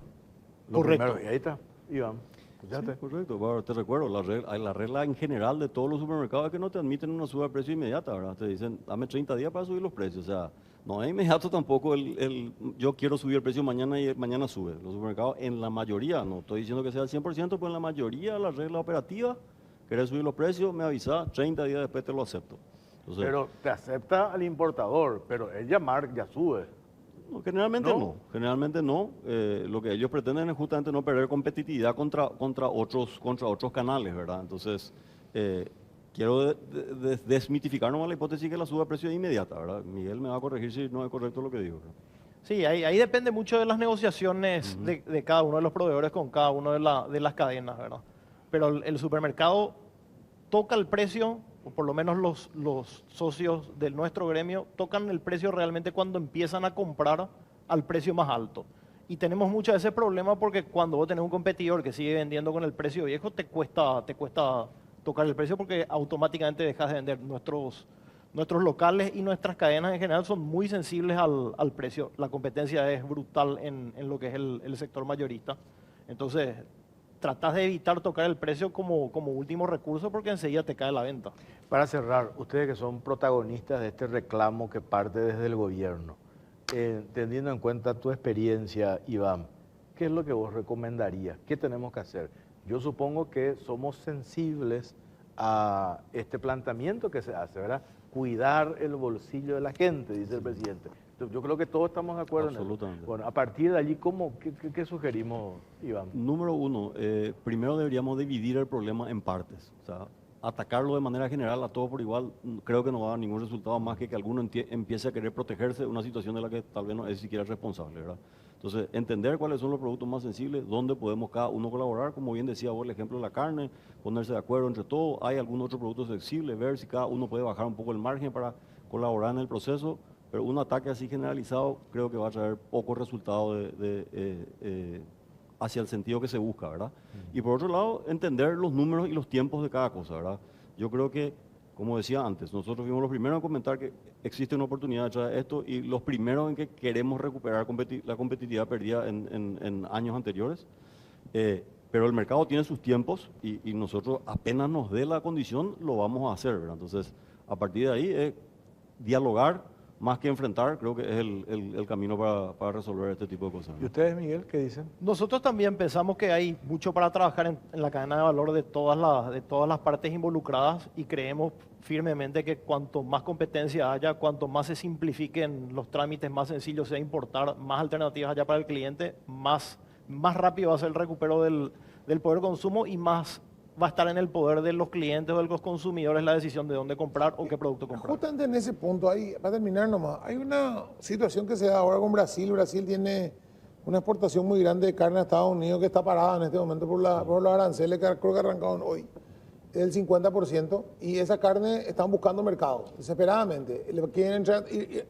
Lo Correcto. primero, y ahí está, Iván. Sí, escuchaste. correcto. Bueno, te recuerdo, la regla en general de todos los supermercados es que no te admiten una suba de precio inmediata, ¿verdad? Te dicen, dame 30 días para subir los precios. O sea, no es inmediato tampoco yo quiero subir el precio mañana y mañana sube. Los supermercados, en la mayoría, no estoy diciendo que sea el 100%, pero en la mayoría la regla operativa, querés subir los precios, me avisa, 30 días después te lo acepto. Entonces, Pero te acepta al importador, pero él ya sube. no, generalmente ¿No? no, generalmente no. Lo que ellos pretenden es justamente no perder competitividad contra otros canales, ¿verdad? Entonces, quiero desmitificar nomás la hipótesis que la suba de precio es inmediata, ¿verdad? Miguel me va a corregir si no es correcto lo que digo, ¿verdad? Sí, ahí depende mucho de las negociaciones de cada uno de los proveedores con cada uno de las cadenas, ¿verdad? Pero el supermercado toca el precio, o por lo menos los socios de nuestro gremio tocan el precio realmente cuando empiezan a comprar al precio más alto. Y tenemos mucho de ese problema porque cuando vos tenés un competidor que sigue vendiendo con el precio viejo, te cuesta tocar el precio porque automáticamente dejas de vender. Nuestros locales y nuestras cadenas en general son muy sensibles al precio. La competencia es brutal en lo que es el sector mayorista. Entonces, tratás de evitar tocar el precio como último recurso porque enseguida te cae la venta. Para cerrar, ustedes que son protagonistas de este reclamo que parte desde el gobierno, teniendo en cuenta tu experiencia, Iván, ¿qué es lo que vos recomendarías? ¿Qué tenemos que hacer? Yo supongo que somos sensibles a este planteamiento que se hace, ¿verdad? Cuidar el bolsillo de la gente, dice el presidente. Yo creo que todos estamos de acuerdo en eso. Absolutamente. Bueno, a partir de allí, ¿qué sugerimos, Iván? Número uno, primero deberíamos dividir el problema en partes. O sea, atacarlo de manera general a todo por igual, creo que no va a dar ningún resultado más que alguno empiece a querer protegerse de una situación de la que tal vez no es siquiera responsable, ¿verdad? Entonces, entender cuáles son los productos más sensibles, dónde podemos cada uno colaborar, como bien decía vos, el ejemplo de la carne, ponerse de acuerdo entre todos, hay algún otro producto flexible, ver si cada uno puede bajar un poco el margen para colaborar en el proceso, pero un ataque así generalizado creo que va a traer pocos resultados hacia el sentido que se busca, ¿verdad? Y por otro lado, entender los números y los tiempos de cada cosa, ¿verdad? Yo creo que, como decía antes, nosotros fuimos los primeros en comentar que existe una oportunidad detrás de esto y los primeros en que queremos recuperar la competitividad perdida en años anteriores. Pero el mercado tiene sus tiempos y nosotros apenas nos dé la condición lo vamos a hacer, ¿verdad? Entonces, a partir de ahí es dialogar más que enfrentar, creo que es el camino para resolver este tipo de cosas, ¿no? ¿Y ustedes, Miguel, qué dicen? Nosotros también pensamos que hay mucho para trabajar en la cadena de valor de todas las partes involucradas y creemos firmemente que cuanto más competencia haya, cuanto más se simplifiquen los trámites, más sencillo sea importar, más alternativas haya para el cliente, más rápido va a ser el recupero del poder de consumo y más va a estar en el poder de los clientes o de los consumidores la decisión de dónde comprar o qué producto comprar. Justamente en ese punto, ahí, para terminar nomás, hay una situación que se da ahora con Brasil. Brasil tiene una exportación muy grande de carne a Estados Unidos que está parada en este momento por los aranceles que creo que arrancaron hoy, del 50%, y esa carne están buscando mercados desesperadamente. Le quieren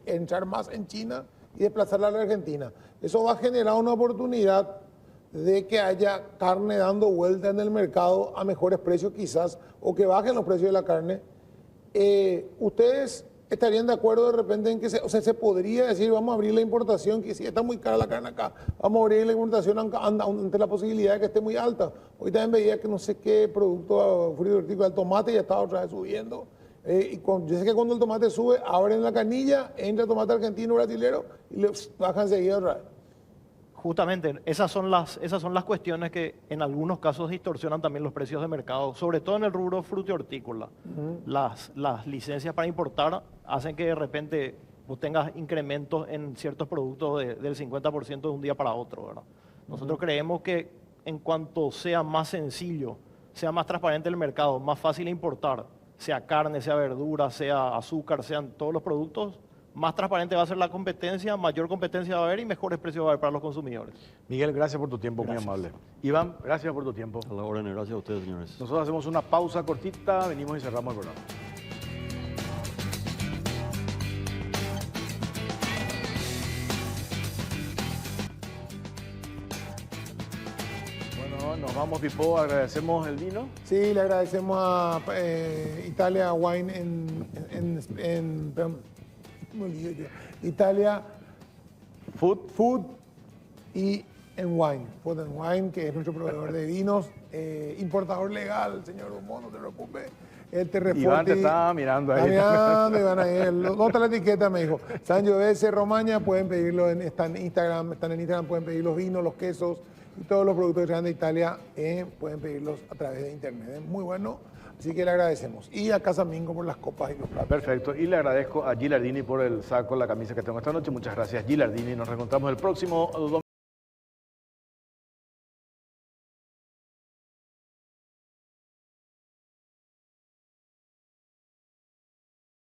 entrar más en China y desplazarla a la Argentina. Eso va a generar una oportunidad de que haya carne dando vuelta en el mercado a mejores precios quizás, o que bajen los precios de la carne. ¿Ustedes estarían de acuerdo de repente en que se podría decir, vamos a abrir la importación, que si está muy cara la carne acá, vamos a abrir la importación ante la posibilidad de que esté muy alta? Hoy también veía que no sé qué producto frigorífico, el tomate ya estaba otra vez subiendo. Yo sé que cuando el tomate sube, abren la canilla, entra tomate argentino, brasilero y le bajan enseguida otra vez. Justamente, esas son las cuestiones que en algunos casos distorsionan también los precios de mercado, sobre todo en el rubro fruto y hortícola. Las licencias para importar hacen que de repente vos tengas incrementos en ciertos productos del 50% de un día para otro, ¿verdad? Nosotros creemos que en cuanto sea más sencillo, sea más transparente el mercado, más fácil importar, sea carne, sea verdura, sea azúcar, sean todos los productos, más transparente va a ser la competencia, mayor competencia va a haber y mejores precios va a haber para los consumidores. Miguel, gracias por tu tiempo, Gracias. muy amable. Iván, gracias por tu tiempo. A la orden, gracias a ustedes, señores. Nosotros hacemos una pausa cortita, venimos y cerramos el programa. Bueno, nos vamos, Pipo, agradecemos el vino. Sí, le agradecemos a Italia Wine perdón, me olvidé yo. Italia Food y en Wine. Food and Wine, que es nuestro proveedor de vinos, importador legal, señor Humón, no te preocupes. Él te reporte. Iván te estaba mirando ahí. Está mirando, Iván ahí. Nota la etiqueta, me dijo. Sangiovese Romaña, pueden pedirlo, están en Instagram, pueden pedir los vinos, los quesos y todos los productos que traen de Italia, pueden pedirlos a través de internet. Es muy bueno. Así que le agradecemos. Y a Casamingo por las copas y los platos. Perfecto. Y le agradezco a Gilardini por el saco, la camisa que tengo esta noche. Muchas gracias, Gilardini. Nos reencontramos el próximo domingo.